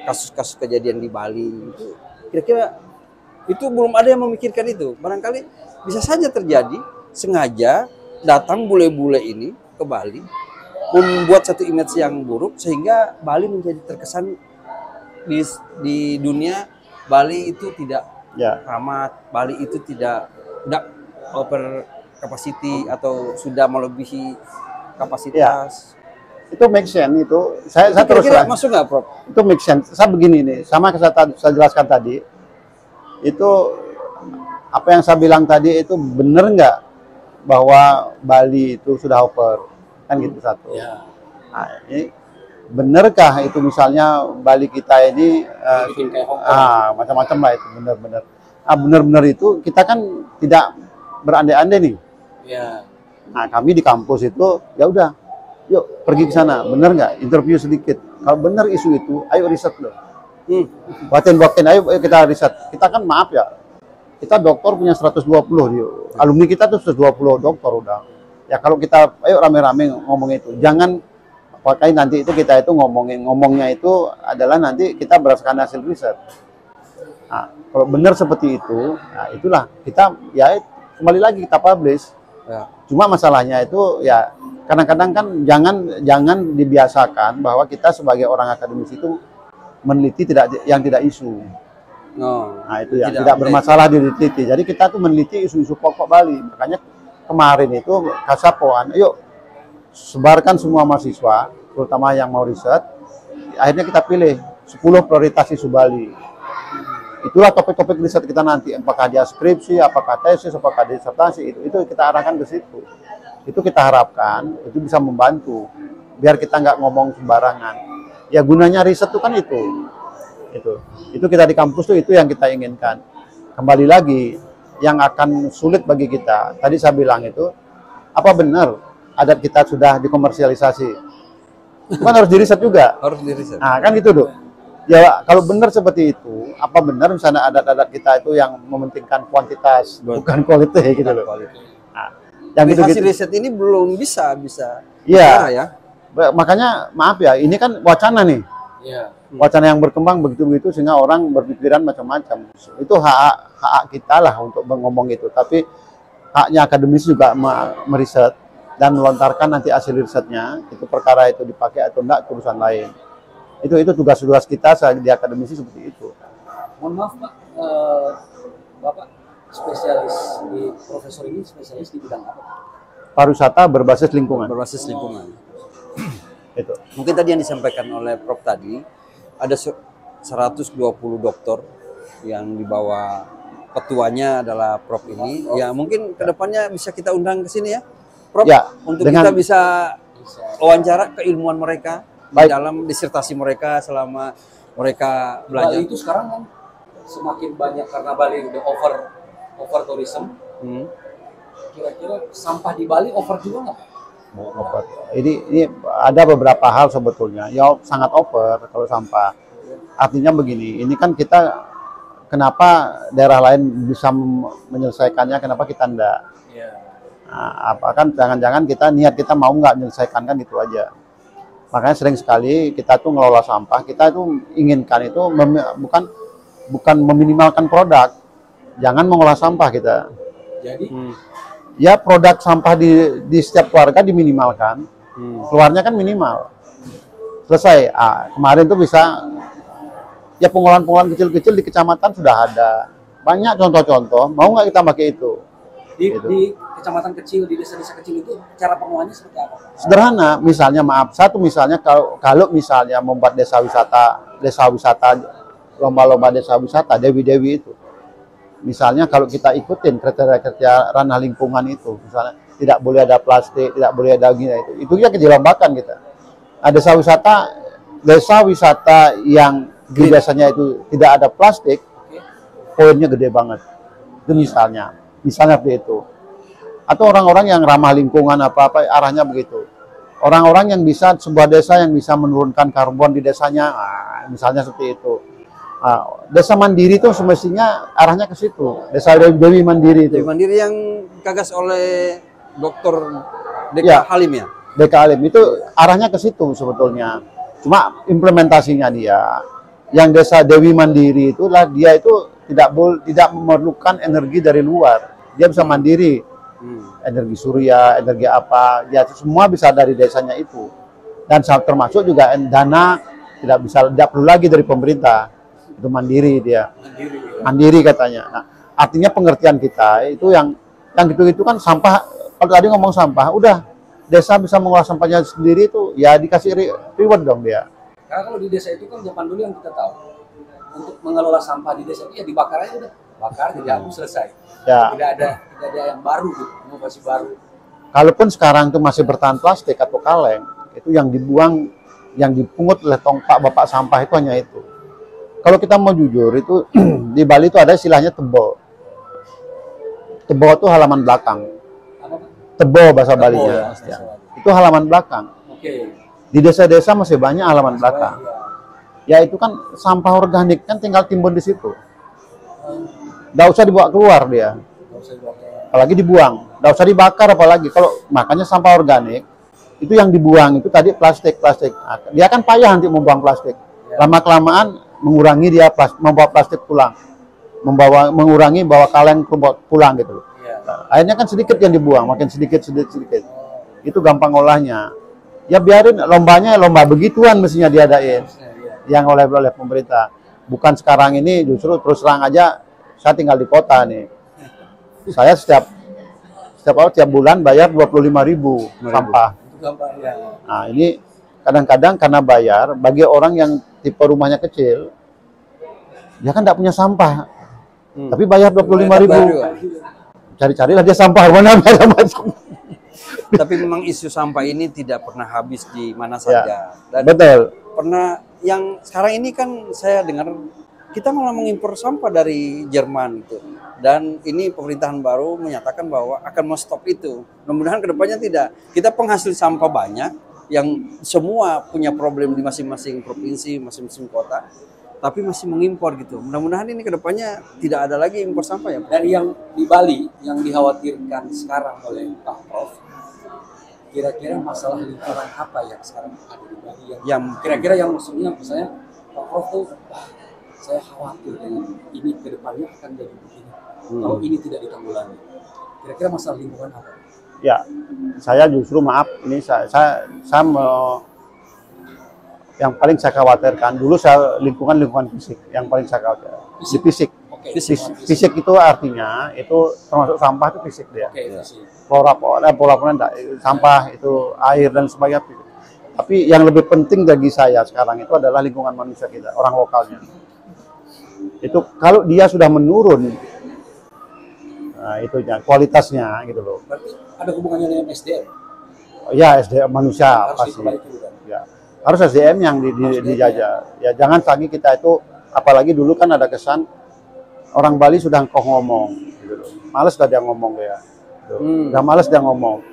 C: kasus-kasus kejadian di Bali itu, kira-kira itu belum ada yang memikirkan itu. Barangkali bisa saja terjadi sengaja datang bule-bule ini ke Bali membuat satu image yang buruk sehingga Bali menjadi terkesan di dunia Bali itu tidak
A: Ya.
C: ramah, Bali itu tidak over capacity atau sudah melebihi kapasitas.
A: Itu make sense itu. Saya terus
C: Kira-kira
A: terang.
C: masuk nggak, Prof?
A: Itu make sense. Saya begini nih, sama saya jelaskan tadi. Itu apa yang saya bilang tadi itu benar nggak bahwa Bali itu sudah over? Kan gitu satu.
B: Ya.
A: Nah, ini benarkah itu misalnya Bali kita ini
B: Bikin kayak Hong Kong.
A: macam-macam lah itu benar-benar. Benar-benar itu kita kan tidak berandai-andai nih.
B: Ya.
A: Nah, kami di kampus itu ya udah, yuk pergi ke sana, bener nggak? Interview sedikit. Kalau bener isu itu, ayo riset loh. Buatin, ayo kita riset. Kita kan maaf ya, kita dokter punya 120 dia. Alumni kita tuh 120 dokter udah. Ya kalau kita, ayo rame-rame ngomong itu. Jangan pakai nanti itu kita itu ngomongnya itu adalah nanti kita berdasarkan hasil riset. Nah, kalau benar seperti itu, nah itulah kita ya kembali lagi kita publish.
C: Ya.
A: Cuma masalahnya itu ya kadang-kadang kan jangan dibiasakan bahwa kita sebagai orang akademis itu meneliti yang tidak isu.
C: No.
A: Nah itu ya tidak bermasalah diteliti. Jadi kita tuh meneliti isu-isu pokok Bali. Makanya kemarin itu Kasapoan, yuk sebarkan semua mahasiswa, terutama yang mau riset. Akhirnya kita pilih 10 prioritas isu Bali. Itulah topik-topik riset kita nanti, apakah dia skripsi, apakah tesis, apakah disertasi, itu kita arahkan ke situ. Itu kita harapkan itu bisa membantu biar kita nggak ngomong sembarangan. Ya gunanya riset itu kan itu kita di kampus tuh itu yang kita inginkan. Kembali lagi yang akan sulit bagi kita, tadi saya bilang itu apa benar adat kita sudah dikomersialisasi, kan harus diriset juga.
C: Harus diriset.
A: Nah kan gitu tuh. Ya kalau benar seperti itu, apa benar misalnya adat-adat kita itu yang mementingkan kuantitas bukan kualitas gitu loh. Nah, yang
C: Tapi
A: gitu-gitu.
C: hasil riset ini belum bisa
A: Iya.
C: ya.
A: Makanya maaf ya, ini kan wacana nih.
B: Ya.
A: Wacana yang berkembang begitu-begitu sehingga orang berpikiran macam-macam. Itu hak kita lah untuk ngomong itu. Tapi haknya akademis juga meriset dan melontarkan nanti hasil risetnya. Itu perkara itu dipakai atau enggak urusan lain. Itu tugas-tugas kita di akademisi seperti itu.
B: Mohon maaf Pak, Bapak spesialis di profesor ini spesialis di bidang apa?
A: Pariwisata berbasis lingkungan.
C: Berbasis lingkungan.
A: Itu.
C: Mungkin tadi yang disampaikan oleh Prof tadi, ada 120 dokter yang di bawah ketuanya adalah Prof ini. Ya mungkin kedepannya bisa kita undang ke sini ya, Prof,
A: Ya,
C: untuk
A: dengan-
C: kita bisa wawancara keilmuan mereka di
A: Baik.
C: dalam disertasi mereka selama mereka
B: Bali
C: belajar.
B: itu sekarang kan semakin banyak karena Bali udah over tourism. Kira-kira sampah di Bali over juga nggak?
A: Ini ada beberapa hal sebetulnya ya sangat over kalau sampah. Artinya begini, ini kan kita kenapa daerah lain bisa menyelesaikannya, kenapa kita enggak?
B: Iya.
A: Nah, apa kan jangan-jangan niat kita mau nggak menyelesaikan kan gitu aja. Makanya sering sekali kita tuh ngelola sampah, kita itu inginkan itu bukan meminimalkan produk, jangan mengolah sampah kita.
B: Jadi
A: Ya produk sampah di setiap keluarga diminimalkan, keluarnya kan minimal. Selesai. Kemarin tuh bisa ya pengolahan-pengolahan kecil-kecil di kecamatan sudah ada. Banyak contoh-contoh, mau nggak kita pakai itu?
B: di kecamatan kecil, di desa-desa kecil itu cara pengolahannya seperti apa?
A: Sederhana, misalnya misalnya kalau misalnya membuat desa wisata, lomba-lomba desa wisata, Dewi-Dewi itu. misalnya kalau kita ikutin kriteria-kriteria ranah lingkungan itu, misalnya tidak boleh ada plastik, tidak boleh ada gini, itu ya dilombakan kita. Ada desa wisata yang biasanya itu tidak ada plastik, poinnya gede banget. Itu misalnya seperti itu. Atau orang-orang yang ramah lingkungan apa-apa arahnya begitu. Orang-orang yang bisa, sebuah desa yang bisa menurunkan karbon di desanya, misalnya seperti itu. Desa mandiri itu semestinya arahnya ke situ. Desa Dewi Mandiri itu.
C: Dewi Mandiri yang gagas oleh Dr. DK
A: Ya.
C: Halim ya?
A: DK Halim itu arahnya ke situ sebetulnya. Cuma implementasinya dia. Yang desa Dewi Mandiri itulah dia itu tidak memerlukan energi dari luar. Dia bisa mandiri. Energi surya, energi apa, ya semua bisa dari desanya itu. Dan termasuk juga dana tidak perlu lagi dari pemerintah. Itu mandiri dia. Mandiri katanya. Nah, artinya pengertian kita itu yang gitu kan sampah. Kalau tadi ngomong sampah, udah desa bisa mengolah sampahnya sendiri itu ya dikasih reward dong dia.
B: Karena kalau di desa itu kan zaman dulu yang kita tahu untuk mengelola sampah di desa itu ya dibakar aja udah, bakar jadi habis selesai.
A: Ya.
B: Tidak ada yang baru gitu, inovasi baru.
A: Kalaupun sekarang itu masih bertahan plastik atau kaleng, itu yang dibuang, yang dipungut oleh bapak sampah itu hanya itu. Kalau kita mau jujur itu di Bali itu ada istilahnya tebo. Tebo itu halaman belakang.
B: Apa?
A: Tebo bahasa Balinya.
B: Ya.
A: Itu halaman belakang.
B: Oke.
A: Di desa-desa masih banyak halaman belakang. Ya itu kan sampah organik kan tinggal timbun di situ. Nggak usah dibawa keluar dia. Apalagi dibuang. Nggak usah dibakar apalagi. Kalau makanya sampah organik itu yang dibuang itu tadi plastik. Dia kan payah nanti membuang plastik. Lama-kelamaan mengurangi dia membawa plastik pulang. Mengurangi bawa kaleng pulang gitu loh. Akhirnya kan sedikit yang dibuang, makin sedikit. Itu gampang olahnya. Ya biarin lomba begituan mestinya diadain. Yang oleh pemerintah. Bukan sekarang ini justru terus terang aja saya tinggal di kota nih. Saya setiap bulan bayar 25.000 sampah. Nah, ini kadang-kadang karena bayar bagi orang yang tipe rumahnya kecil, dia kan tidak punya sampah. Tapi bayar 25.000. Cari-carilah dia sampah mana ada masuk.
C: Tapi memang isu sampah ini tidak pernah habis di mana saja. Dan
A: Betul.
C: pernah yang sekarang ini kan saya dengar kita malah mengimpor sampah dari Jerman itu. Dan ini pemerintahan baru menyatakan bahwa akan mau stop itu. Mudah-mudahan kedepannya tidak. Kita penghasil sampah banyak yang semua punya problem di masing-masing provinsi, masing-masing kota, tapi masih mengimpor gitu. Mudah-mudahan ini kedepannya tidak ada lagi impor sampah ya.
B: Dan yang di Bali yang dikhawatirkan sekarang oleh Pak Prof, kira-kira masalah lingkungan apa yang sekarang ada di Bali yang kira-kira yang maksudnya misalnya Pak Prof tuh saya khawatir dengan ini ke depannya akan jadi begini. Kalau ini tidak ditanggulangi. Kira-kira masalah lingkungan apa?
A: Ya, saya justru maaf ini saya yang paling saya khawatirkan dulu lingkungan fisik yang paling saya khawatirkan. Di fisik.
B: Okay.
A: Fisik itu artinya itu termasuk sampah itu fisik dia. Flora sampah itu air dan sebagainya. Tapi yang lebih penting bagi saya sekarang itu adalah lingkungan manusia kita, orang lokalnya. Itu kalau dia sudah menurun, nah itu kualitasnya gitu loh.
B: Berarti ada hubungannya dengan SDM?
A: Ya SDM manusia
B: harus
A: pasti. Ya. Harus SDM yang dijajah. Ya jangan lagi kita itu, apalagi dulu kan ada kesan orang Bali sudah ngomong, gitu loh. Males dah dia ngomong ya. Gitu. Udah males dia ngomong.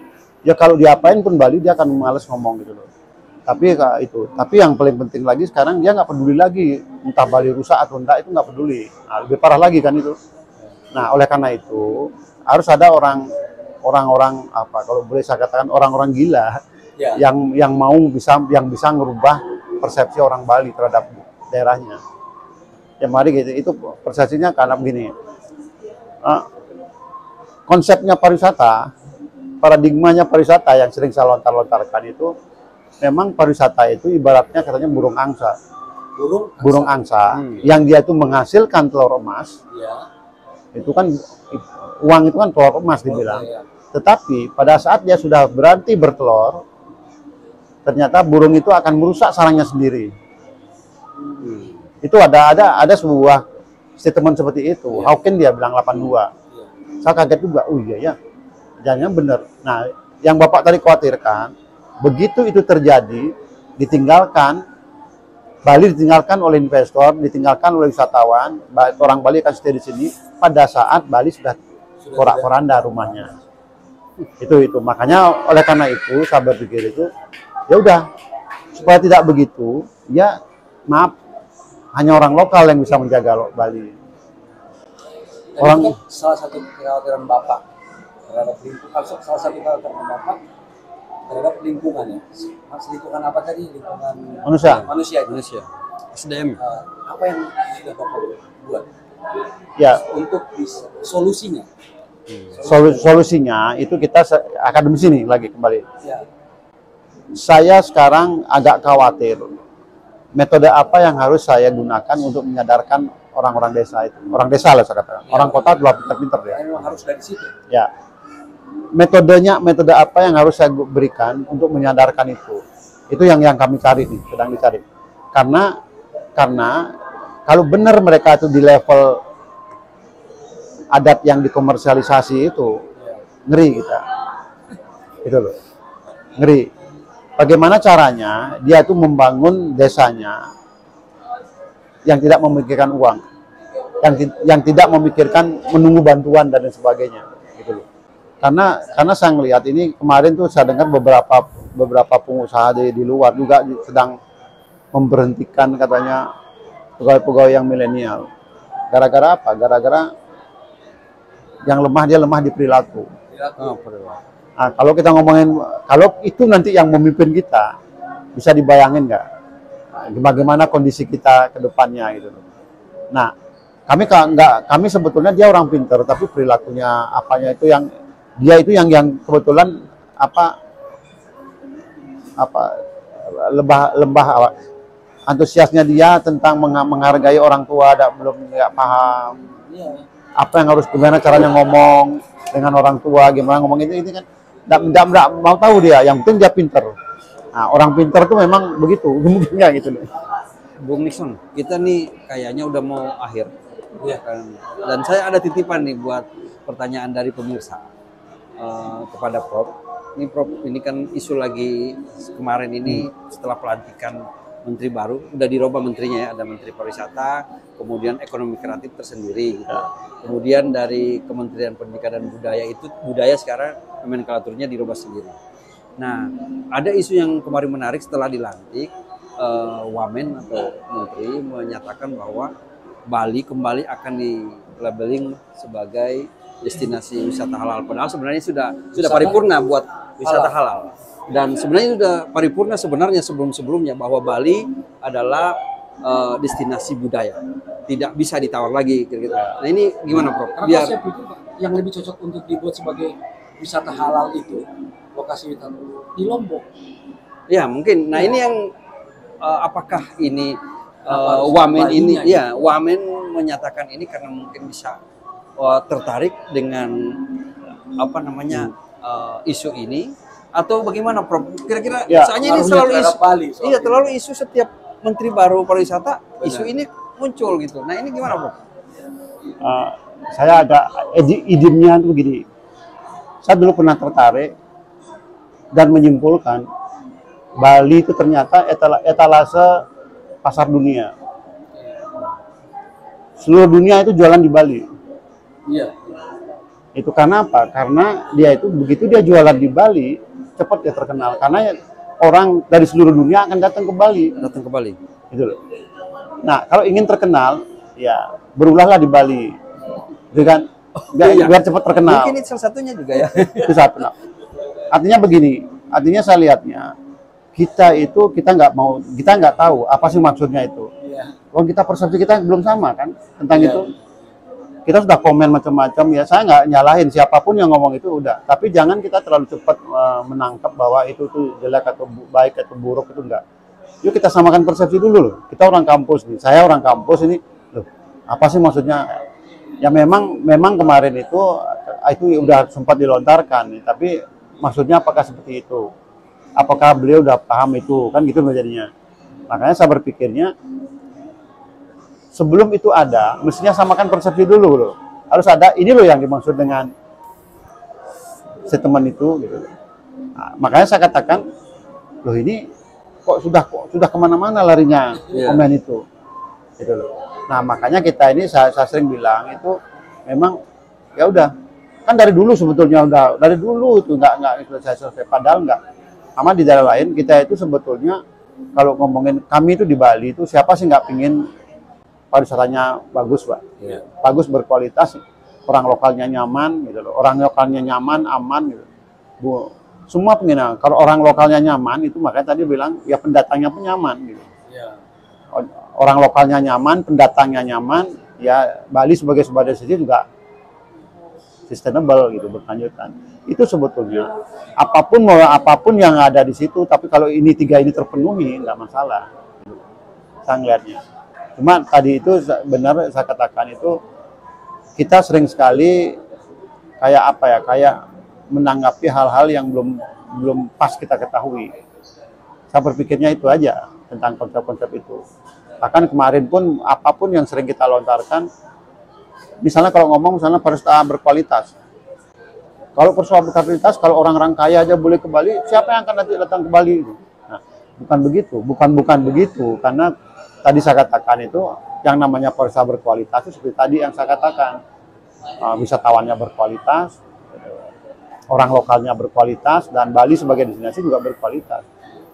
A: Ya kalau diapain pun Bali dia akan males ngomong gitu loh. Tapi yang paling penting lagi sekarang dia nggak peduli lagi entah Bali rusak atau enggak, itu nggak peduli. Nah, lebih parah lagi kan itu. Nah oleh karena itu harus ada orang-orang apa kalau boleh saya katakan orang-orang gila yang bisa merubah persepsi orang Bali terhadap daerahnya. Ya mari gitu, itu persepsinya karena begini. Konsepnya pariwisata, paradigmanya pariwisata yang sering saya lontar-lontarkan itu memang pariwisata itu ibaratnya katanya burung angsa. Burung angsa yang dia itu menghasilkan telur emas. Itu kan uang itu kan telur emas dibilang. Tetapi pada saat dia sudah berhenti bertelur, ternyata burung itu akan merusak sarangnya sendiri. Itu ada sebuah statement seperti itu. How can dia bilang 82? Saya kaget juga. Oh iya ya, jangan benar. Nah, yang Bapak tadi khawatirkan, begitu itu terjadi, ditinggalkan, Bali ditinggalkan oleh investor, ditinggalkan oleh wisatawan, orang Bali akan stay di sini pada saat Bali sudah porak-poranda rumahnya. Itu. Makanya oleh karena itu saya berpikir itu, ya udah, supaya tidak begitu, ya maaf, hanya orang lokal yang bisa menjaga Bali.
B: Orang salah satu kekhawatiran Bapak terhadap lingkungan, salah satu kekhawatiran Bapak terhadap lingkungan ya. Lingkungan apa tadi? Lingkungan manusia.
C: SDM.
B: Apa yang sudah Bapak buat?
A: Ya,
B: untuk solusinya.
A: Solusinya itu kita akademisi nih lagi kembali.
B: Ya.
A: Saya sekarang agak khawatir metode apa yang harus saya gunakan untuk menyadarkan orang-orang desa itu. Orang desa lah saya katakan. Orang kota adalah pinter-pinter ya.
B: Harus dari situ.
A: Ya. Metode apa yang harus saya berikan untuk menyadarkan itu. Itu yang kami cari nih, sedang dicari. Karena kalau benar mereka itu di level adat yang dikomersialisasi itu, ngeri kita. Itu loh. Ngeri. Bagaimana caranya dia itu membangun desanya yang tidak memikirkan uang, yang tidak memikirkan menunggu bantuan dan sebagainya, gitu loh. Karena saya melihat ini kemarin tuh saya dengar beberapa pengusaha di luar juga sedang memberhentikan katanya pegawai-pegawai yang milenial. Gara-gara apa? Gara-gara yang lemah dia lemah di perilaku. Nah, kalau kita ngomongin, kalau itu nanti yang memimpin kita, bisa dibayangin nggak? Bagaimana kondisi kita ke depannya gitu. Nah, kami sebetulnya dia orang pintar, tapi perilakunya apanya itu yang dia itu yang kebetulan lembah antusiasnya dia tentang menghargai orang tua, belum nggak paham apa yang harus, gimana caranya ngomong dengan orang tua, gimana ngomong ini kan nggak mau tahu dia, yang penting dia pintar. Nah, orang pintar tuh memang begitu, mungkinnya gitu.
C: Bung Nixon, kita nih kayaknya udah mau akhir. Ya, kan? Dan saya ada titipan nih buat pertanyaan dari pemirsa kepada Prof. Ini Prof, ini kan isu lagi kemarin ini setelah pelantikan menteri baru, udah dirubah menterinya ya, ada Menteri Pariwisata, kemudian Ekonomi Kreatif tersendiri gitu. Kemudian dari Kementerian Pendidikan dan budaya sekarang nomenklaturnya dirubah sendiri. Nah, ada isu yang kemarin menarik setelah dilantik, Wamen atau Menteri menyatakan bahwa Bali kembali akan di-labeling sebagai destinasi wisata halal. Padahal sebenarnya sudah paripurna buat wisata halal. Dan sebenarnya sudah paripurna sebenarnya sebelum-sebelumnya bahwa Bali adalah destinasi budaya. Tidak bisa ditawar lagi kira-kira. Nah, ini gimana, Prof?
B: Biar saya pikir yang lebih cocok untuk dibuat sebagai wisata halal itu lokasi wisata di Lombok.
C: Ya, mungkin. Nah, ini yang apakah ini Wamen ini ya, Wamen menyatakan ini karena mungkin bisa tertarik dengan isu ini atau bagaimana, Prof? Kira-kira soalnya ini selalu isu Bali, terlalu isu setiap menteri baru pariwisata, isu ini muncul gitu. Nah, ini gimana, Prof?
A: Saya agak idenya itu begini. Saya dulu pernah tertarik dan menyimpulkan Bali itu ternyata etalase pasar dunia. Seluruh dunia itu jualan di Bali.
B: Iya.
A: Itu karena apa? Karena dia itu begitu dia jualan di Bali, cepat dia terkenal. Karena orang dari seluruh dunia akan datang ke Bali. Gitu loh. Nah, kalau ingin terkenal, ya berulahlah di Bali. Dengan biar cepat terkenal.
C: Mungkin itu salah satunya juga ya.
A: Itu satu. Nah, artinya begini, artinya saya lihatnya kita nggak tahu apa sih maksudnya itu. Kalau kita persepsi kita belum sama kan tentang itu. Kita sudah komen macam-macam ya, saya nggak nyalahin siapapun yang ngomong itu udah. Tapi jangan kita terlalu cepat menangkap bahwa itu tuh jelek atau baik atau buruk, itu enggak. Yuk kita samakan persepsi dulu loh. Kita orang kampus nih, saya orang kampus ini, loh apa sih maksudnya? Ya memang kemarin itu udah sempat dilontarkan nih, tapi maksudnya apakah seperti itu? Apakah beliau udah paham itu? Kan gitu jadinya. Makanya saya berpikirnya sebelum itu ada, mestinya samakan persepsi dulu loh. Harus ada, ini loh yang dimaksud dengan statement itu gitu. Nah, makanya saya katakan, loh ini kok sudah kemana-mana larinya komen itu, gitu loh. Nah makanya kita ini saya sering bilang itu memang ya udah, kan dari dulu sebetulnya udah dari dulu itu nggak selesai, padahal nggak. Sama di daerah lain kita itu sebetulnya kalau ngomongin kami itu di Bali itu siapa sih nggak pingin pariwisatanya bagus, Pak? Bagus, berkualitas, orang lokalnya nyaman, gitu loh. Orang lokalnya nyaman, aman, gitu. Bu, semua pengen. Kalau orang lokalnya nyaman itu makanya tadi bilang ya pendatangnya pun nyaman, gitu. Orang lokalnya nyaman, pendatangnya nyaman, ya Bali sebagai sebuah destinasi juga sustainable gitu, berkelanjutan. Itu sebetulnya apapun yang ada di situ, tapi kalau ini tiga ini terpenuhi nggak masalah. Saya ngeliatnya. Cuma tadi itu benar saya katakan itu kita sering sekali kayak apa ya, kayak menanggapi hal-hal yang belum pas kita ketahui. Saya berpikirnya itu aja tentang konsep-konsep itu. Bahkan kemarin pun apapun yang sering kita lontarkan, misalnya kalau ngomong misalnya pariwisata berkualitas. Kalau pariwisata berkualitas, kalau orang-orang kaya aja boleh ke Bali, siapa yang akan nanti datang ke Bali? Nah, bukan begitu, bukan begitu, karena tadi saya katakan itu yang namanya pariwisata berkualitas itu seperti tadi yang saya katakan, wisatawannya berkualitas, orang lokalnya berkualitas, dan Bali sebagai destinasi juga berkualitas.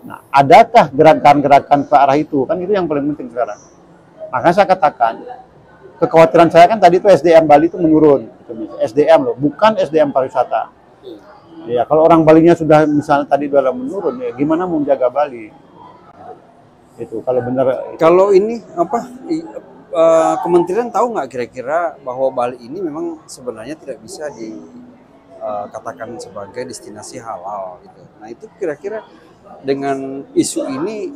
A: Nah, adakah gerakan-gerakan ke arah itu? Kan itu yang paling penting sekarang. Makanya saya katakan, kekhawatiran saya kan tadi itu SDM Bali itu menurun. SDM loh, bukan SDM pariwisata. Ya, kalau orang Balinya sudah misalnya tadi udah menurun, ya gimana mau menjaga Bali? Itu kalau benar.
C: Kalau ini apa? Kementerian tahu nggak kira-kira bahwa Bali ini memang sebenarnya tidak bisa dikatakan sebagai destinasi halal gitu. Nah itu kira-kira dengan isu ini,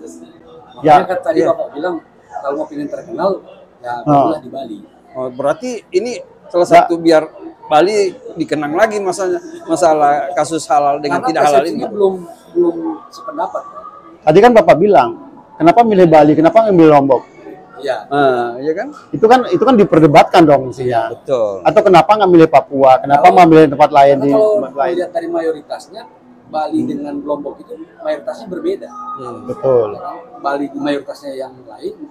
B: ya kan tadi Bapak bilang kalau mau pengen terkenal ya barulah di Bali.
C: Oh, berarti ini salah satu biar Bali dikenang lagi masalah kasus halal dengan
B: karena
C: tidak halal ini.
B: belum sependapat.
A: Tadi kan Bapak bilang, kenapa milih Bali, kenapa ngambil Lombok?
B: Iya.
C: Ya kan?
A: Itu kan diperdebatkan dong mestinya.
C: Betul.
A: Atau kenapa nggak milih Papua? Kenapa nggak milih tempat lain di
B: kalau
A: tempat lain?
B: lihat dari mayoritasnya Bali dengan Lombok itu mayoritasnya berbeda.
A: Betul.
B: Bali mayoritasnya yang lain,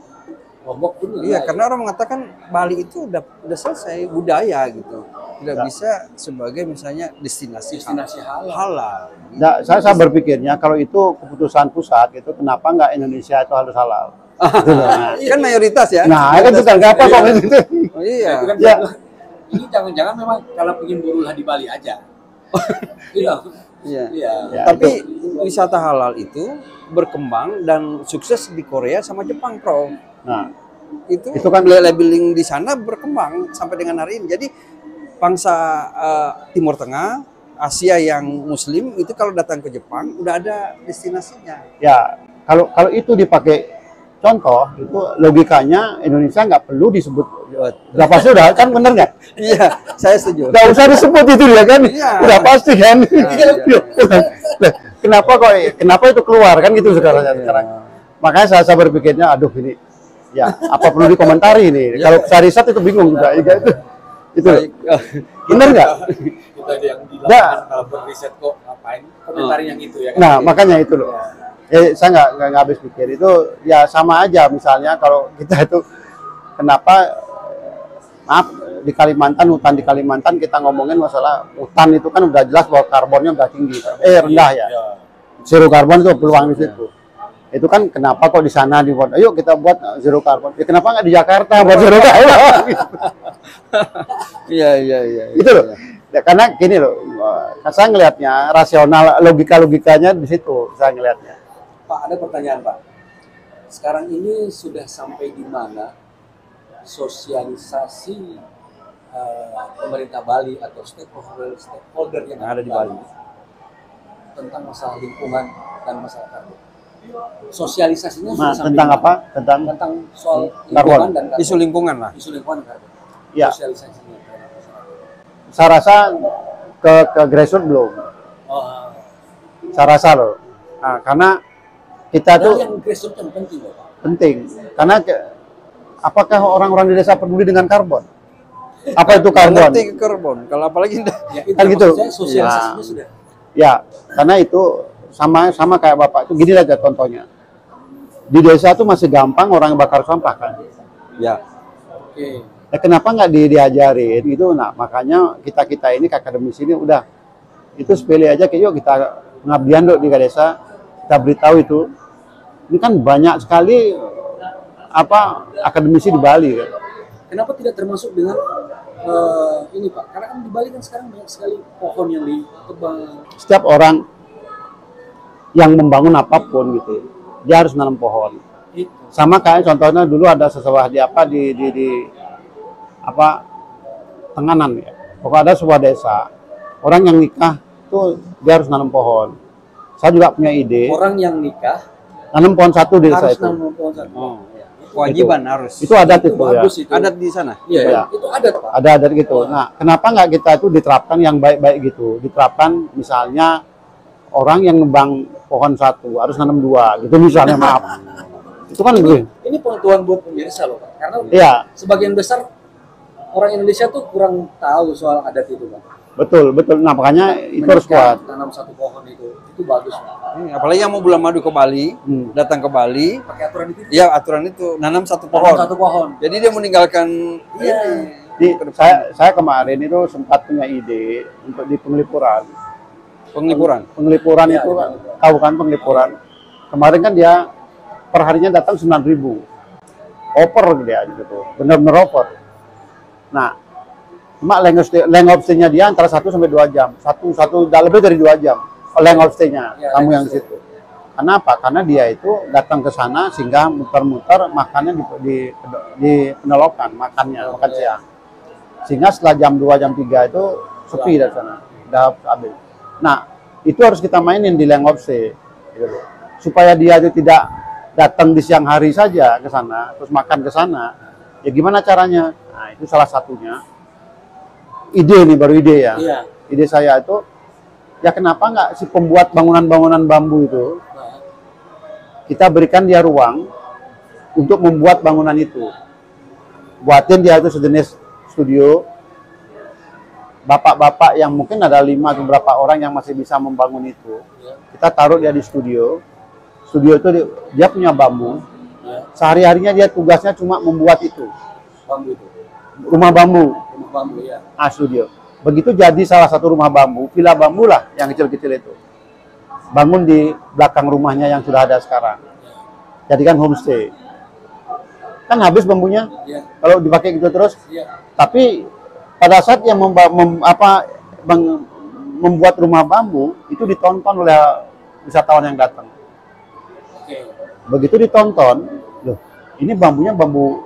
B: Lombok pun
C: Iya,
B: lain.
C: karena orang mengatakan Bali itu udah selesai budaya gitu. Tidak bisa sebagai misalnya destinasi
B: halal.
C: halal.
A: Nah, saya berpikirnya kalau itu keputusan pusat itu kenapa nggak Indonesia itu harus halal? Gitu loh. Nah,
C: Kan mayoritas ya.
A: nah itu kan nggak apa kok itu.
C: Oh, iya.
B: Itu kan
A: Ya.
B: ini jangan-jangan memang kalau ingin berulah di Bali aja. Iya.
C: Iya.
B: Iya.
A: Ya,
C: Tapi wisata halal itu berkembang dan sukses di Korea sama Jepang, Prof.
A: Nah,
C: Itu kan labeling di sana berkembang sampai dengan hari ini. Jadi bangsa Timur Tengah, Asia yang Muslim itu kalau datang ke Jepang udah ada destinasinya.
A: ya kalau itu dipakai contoh itu logikanya Indonesia nggak perlu disebut udah pasti udah kan bener nggak?
C: Iya, saya setuju.
A: Nggak usah disebut itu ya kan?
C: Iya.
A: Udah pasti kan?
C: Iya.
A: Nah, kenapa itu keluar kan gitu sekarang? Makanya saya berpikirnya aduh ini ya apa perlu dikomentari ini? Kalau saya riset itu bingung juga. Itu bener nggak?
B: Kita ada yang di lapangan kalau berriset kok ngapain komentarin yang itu ya kan?
A: Nah makanya itu loh. Saya nggak habis pikir itu ya sama aja misalnya kalau kita itu kenapa maaf di Kalimantan, hutan di Kalimantan kita ngomongin masalah hutan itu kan udah jelas bahwa karbonnya udah tinggi, rendah ya. Zero karbon itu peluang di situ. Itu kan kenapa kok di sana dibuat, ayo kita buat zero karbon. Ya kenapa nggak di Jakarta buat zero karbon?
C: Iya.
A: Itu loh. Ya, karena gini loh, saya ngelihatnya rasional, logikanya di situ saya ngelihatnya.
B: Pak, ada pertanyaan Pak. Sekarang ini sudah sampai di mana sosialisasi pemerintah Bali atau stakeholder yang ada di Bali tentang masalah lingkungan dan masalah karbon? Sosialisasinya sudah sampai
A: Tentang
B: di mana?
A: apa? Tentang
B: soal
A: karbon.
B: lingkungan dan karbon.
C: Isu lingkungan lah.
B: Isu lingkungan dan karbon.
A: Ya.
B: Sosialisasinya.
A: Saya rasa ke grassroots belum.
B: Oh,
A: Saya rasa loh. Nah, karena kita tuh
B: yang grassroots yang penting loh Pak.
A: penting karena apakah orang-orang di desa peduli dengan karbon? Apa itu karbon?
C: Ngerti karbon. Kalau apalagi
B: Ya, itu
A: Kan gitu.
B: maksud saya sosialisasinya
A: Ya.
B: sudah.
A: Ya, karena itu sama kayak Bapak itu gini aja contohnya. Di desa tuh masih gampang orang bakar sampah kan.
C: ya.
B: Oke.
A: Kenapa nggak diajarin gitu? Nah, makanya kita ini akademisi ini udah itu sepele aja, kayak yuk kita pengabdian dok di desa, kita beritahu itu. Ini kan banyak sekali akademisi di Bali kan.
B: Kenapa tidak termasuk dengan ini Pak? Karena kan di Bali kan sekarang banyak sekali pohon yang ditebang.
A: Setiap orang yang membangun apapun gitu, dia harus nanam pohon.
B: Itu.
A: Sama kayak contohnya dulu ada sebuah di Tenganan ya. Pokoknya ada sebuah desa, orang yang nikah tuh dia harus nanam pohon. Saya juga punya ide,
B: Orang yang nikah
A: nanam pohon satu di desa
B: harus
A: itu.
B: nanam pohon satu.
C: Oh, kewajiban harus.
A: Itu adat
B: Itu
A: itu ya.
B: bagus itu.
C: Adat di sana.
B: Iya,
A: Ya.
B: itu adat Pak.
A: Ada adat gitu. Nah, kenapa nggak kita itu diterapkan yang baik-baik gitu? Diterapkan misalnya orang yang nebang pohon satu harus nanam dua gitu misalnya, maaf. Itu kan
B: Ini pengetahuan buat pemirsa loh Pak. Karena
A: iya,
B: sebagian besar orang Indonesia tuh kurang tahu soal adat itu Pak.
A: betul. Nah, makanya itu harus
B: Menikah,
A: kuat.
B: tanam satu pohon itu bagus Pak.
C: Apalagi yang mau bulan madu ke Bali, datang ke Bali,
B: Pakai aturan itu.
C: ya aturan itu nanam satu
B: Tanam
C: pohon.
B: satu pohon.
C: Jadi dia meninggalkan
B: Iya.
A: Saya kemarin itu sempat punya ide untuk di penglipuran.
C: penglipuran.
A: Penglipuran
B: Ya,
A: itu
B: ya.
A: tahu kan penglipuran. Kemarin kan dia perharinya datang 9.000. Oper dia gitu. Benar-benar oper. Nah, cuma length of stay-nya dia antara 1 sampai 2 jam. Satu lebih dari 2 jam. Length of stay-nya
B: Ya,
A: tamu
B: length
A: yang
B: of
A: di situ. Karena apa? Karena dia itu datang ke sana sehingga muter-muter makannya di penelokan, makan siang. Sehingga setelah jam 2 jam 3 itu sepi dari sana. Udah habis. Nah, itu harus kita mainin di length of stay. Gitu loh. Supaya dia itu tidak datang di siang hari saja ke sana, terus makan ke sana. Ya gimana caranya? Nah, itu salah satunya. Ide nih, baru ide ya.
B: Iya.
A: Ide saya itu, ya kenapa nggak si pembuat bangunan-bangunan bambu itu,
B: Nah,
A: kita berikan dia ruang untuk membuat bangunan itu. Buatin dia itu sejenis studio. Bapak-bapak yang mungkin ada 5 atau berapa orang yang masih bisa membangun itu,
B: ya,
A: kita taruh dia di studio. Studio itu dia punya bambu.
B: ya,
A: Sehari-harinya dia tugasnya cuma membuat itu.
B: bambu itu.
A: Rumah bambu.
B: Rumah bambu ya.
A: Studio. Begitu jadi salah satu rumah bambu, villa bambu lah yang kecil-kecil itu. Bangun di belakang rumahnya yang sudah ada sekarang. Jadikan homestay. Kan habis bambunya
B: Iya.
A: kalau dipakai gitu terus.
B: Iya.
A: Tapi pada saat yang membuat rumah bambu itu ditonton oleh wisatawan yang datang.
B: Oke.
A: Begitu ditonton, loh, ini bambunya bambu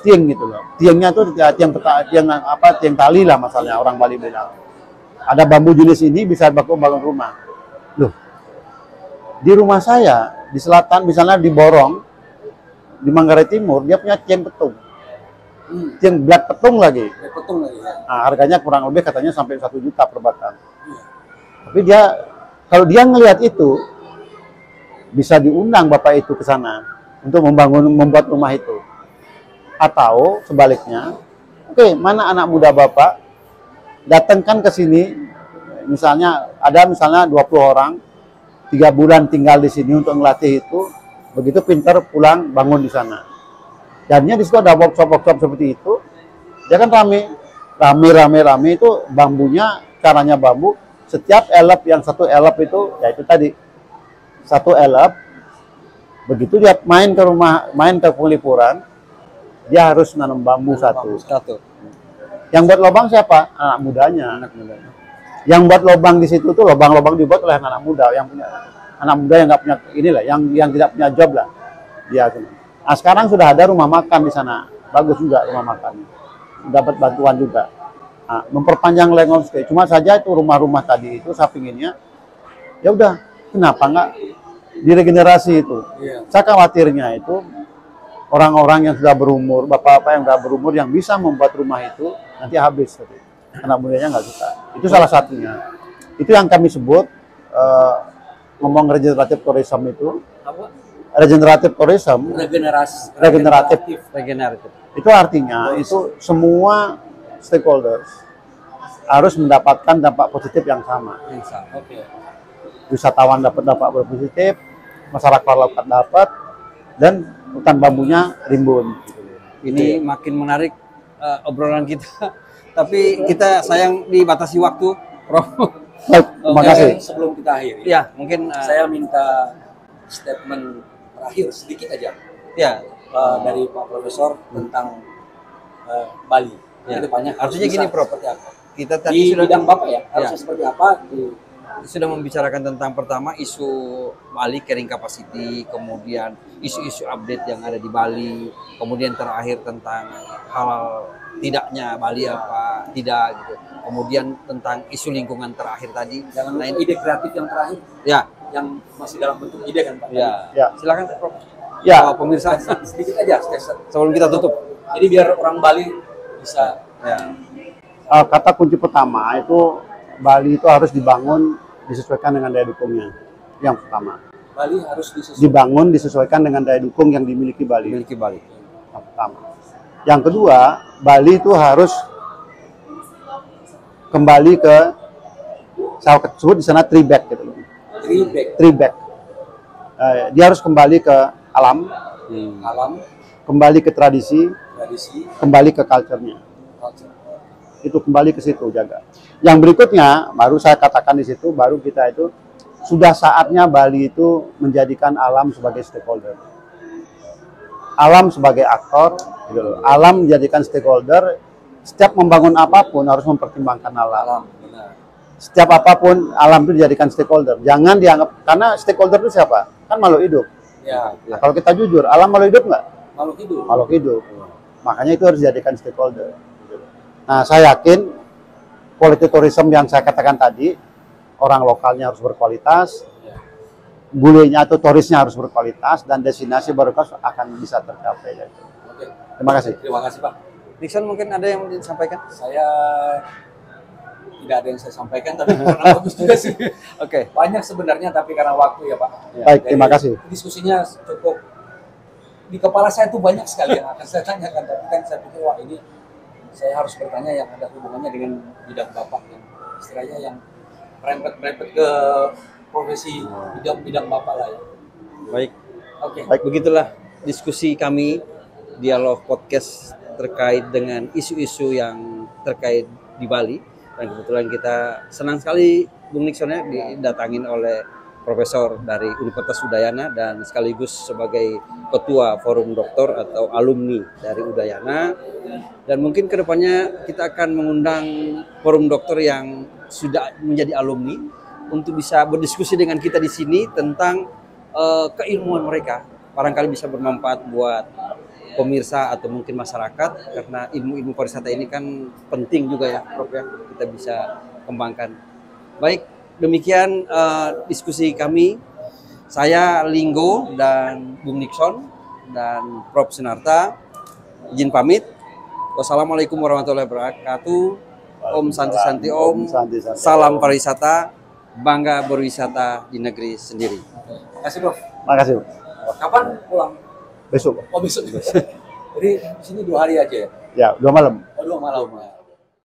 A: tiang gitu loh. Tiangnya tuh tiang tali lah masalahnya orang Bali bilang. Ada bambu jenis ini bisa baku bangun rumah. Loh, di rumah saya di selatan misalnya di Borong, di Manggarai Timur dia punya tiang petung, tiang black petung lagi.
B: Ya, petung lagi ya.
A: Nah, harganya kurang lebih katanya sampai 1 juta per batang.
B: Iya.
A: Tapi dia kalau dia ngelihat itu bisa diundang bapak itu ke sana untuk membuat rumah itu. Atau sebaliknya, oke, mana anak muda bapak datangkan ke sini, misalnya 20 orang 3 bulan tinggal di sini untuk ngelatih itu, begitu pintar pulang bangun di sana. Jadinya di situ ada workshop seperti itu, dia kan rame itu bambunya, caranya bambu, setiap elep yang satu elep itu, ya itu tadi, satu elep, begitu dia main ke penglipuran, dia harus nanam bambu satu. Yang buat lubang siapa? Anak mudanya. Yang buat lubang di situ tuh lubang-lubang dibuat oleh anak muda yang punya anak muda yang nggak punya inilah, yang tidak punya job lah. Dia tuh. Nah, sekarang sudah ada rumah makan di sana. Bagus juga rumah makan. Dapat bantuan juga. Nah, memperpanjang length of stay. Cuma saja itu rumah-rumah tadi itu saya pinginnya ya udah, kenapa nggak diregenerasi itu?
B: Iya.
A: Saya khawatirnya itu orang-orang yang sudah berumur, bapak-bapak yang sudah berumur yang bisa membuat rumah itu nanti habis. Anak mudanya nggak suka. Itu salah satunya. Itu yang kami sebut ngomong regeneratif tourism itu.
B: Apa?
A: regeneratif tourism
B: regeneratif.
C: Regeneratif.
A: itu artinya itu semua stakeholders harus mendapatkan dampak positif yang sama.
B: Oke.
A: Wisatawan dapat dampak positif, masyarakat lokal dapat, dan hutan bambunya rimbun.
C: Ini makin menarik obrolan kita. Tapi kita sayang dibatasi waktu, Prof.
A: Baik, terima kasih.
B: Sebelum kita akhiri,
C: Ya, mungkin
B: saya minta statement terakhir sedikit aja
C: ya.
B: dari Pak Profesor tentang Bali.
C: Ya.
B: Kedepannya harus
C: Artinya gini,
B: bisa
C: Prof.
B: seperti apa?
C: Kita
B: Di
C: tadi sudah
B: bidang Bapak ya, harusnya seperti apa?
C: sudah membicarakan tentang pertama isu Bali carrying capacity, kemudian isu-isu update yang ada di Bali, kemudian terakhir tentang halal tidaknya Bali apa tidak gitu. Kemudian tentang isu lingkungan terakhir tadi.
B: Jangan lupa ide kreatif yang terakhir,
C: Ya,
B: yang masih dalam bentuk ide kan Pak?
C: ya.
A: Ya.
C: Silakan Prof.
A: Ya.
C: Pemirsa
B: Sedikit aja, statement.
C: sebelum kita tutup.
B: Jadi biar orang Bali bisa
C: Ya.
A: Kata kunci pertama itu Bali itu harus dibangun disesuaikan dengan daya dukungnya. Yang pertama,
B: Bali harus disesuaikan.
A: dibangun disesuaikan dengan daya dukung yang dimiliki Bali.
C: Miliki Bali.
A: Yang pertama. Yang kedua, Bali itu harus kembali ke saya sebut di sana tree back gitu. Tree back. Dia harus kembali ke alam,
B: Alam,
A: kembali ke tradisi, kembali ke culture-nya.
B: culture.
A: Itu kembali ke situ jaga. Yang berikutnya baru saya katakan di situ baru kita itu sudah saatnya Bali itu menjadikan alam sebagai stakeholder. Alam sebagai aktor, gitu loh. Alam menjadikan stakeholder. Setiap membangun apapun harus mempertimbangkan alam.
B: Alam, benar.
A: Setiap apapun alam itu dijadikan stakeholder. Jangan dianggap karena stakeholder itu siapa? Kan makhluk hidup.
B: Ya,
A: Nah, kalau kita jujur, alam makhluk hidup nggak?
B: makhluk hidup.
A: Makhluk hidup. Makanya itu harus dijadikan stakeholder. Nah, saya yakin quality tourism yang saya katakan tadi, orang lokalnya harus berkualitas, bulenya atau turisnya harus berkualitas, dan destinasi berkualitas akan bisa tercapai.
B: Oke.
A: Terima kasih.
B: Terima kasih Pak.
C: Nixon mungkin ada yang mau disampaikan?
B: Saya tidak ada yang saya sampaikan, tapi karena bagus juga sih.
C: Oke.
B: Banyak sebenarnya, tapi karena waktu ya Pak.
A: Baik, terima kasih.
B: Diskusinya cukup di kepala saya tuh banyak sekali yang akan saya tanyakan, tapi kan saya pikir wah ini saya harus bertanya yang ada hubungannya dengan bidang Bapak yang istilahnya yang merempet-merempet ke profesi bidang Bapak lah ya.
C: Baik.
B: Oke.
A: Baik.
C: Begitulah diskusi kami dialog podcast terkait dengan isu-isu yang terkait di Bali, dan kebetulan kita senang sekali Bung Nixon ya didatangin oleh profesor dari Universitas Udayana dan sekaligus sebagai ketua forum doktor atau alumni dari Udayana, dan mungkin kedepannya kita akan mengundang forum doktor yang sudah menjadi alumni untuk bisa berdiskusi dengan kita di sini tentang keilmuan mereka, barangkali bisa bermanfaat buat pemirsa atau mungkin masyarakat, karena ilmu-ilmu pariwisata ini kan penting juga ya Prof ya, kita bisa kembangkan. Baik, demikian diskusi kami. Saya Linggo dan Bung Nixon dan Prof Sunarta izin pamit. Wassalamualaikum warahmatullahi wabarakatuh. Om Santi Santi Om. Salam pariwisata, bangga berwisata di negeri sendiri.
B: Terima kasih Prof.
A: Terima kasih.
B: Kapan pulang?
A: Besok.
B: Oh besok. Jadi di sini 2 hari aja ya?
A: Ya, 2 malam.
B: Oh 2 malam.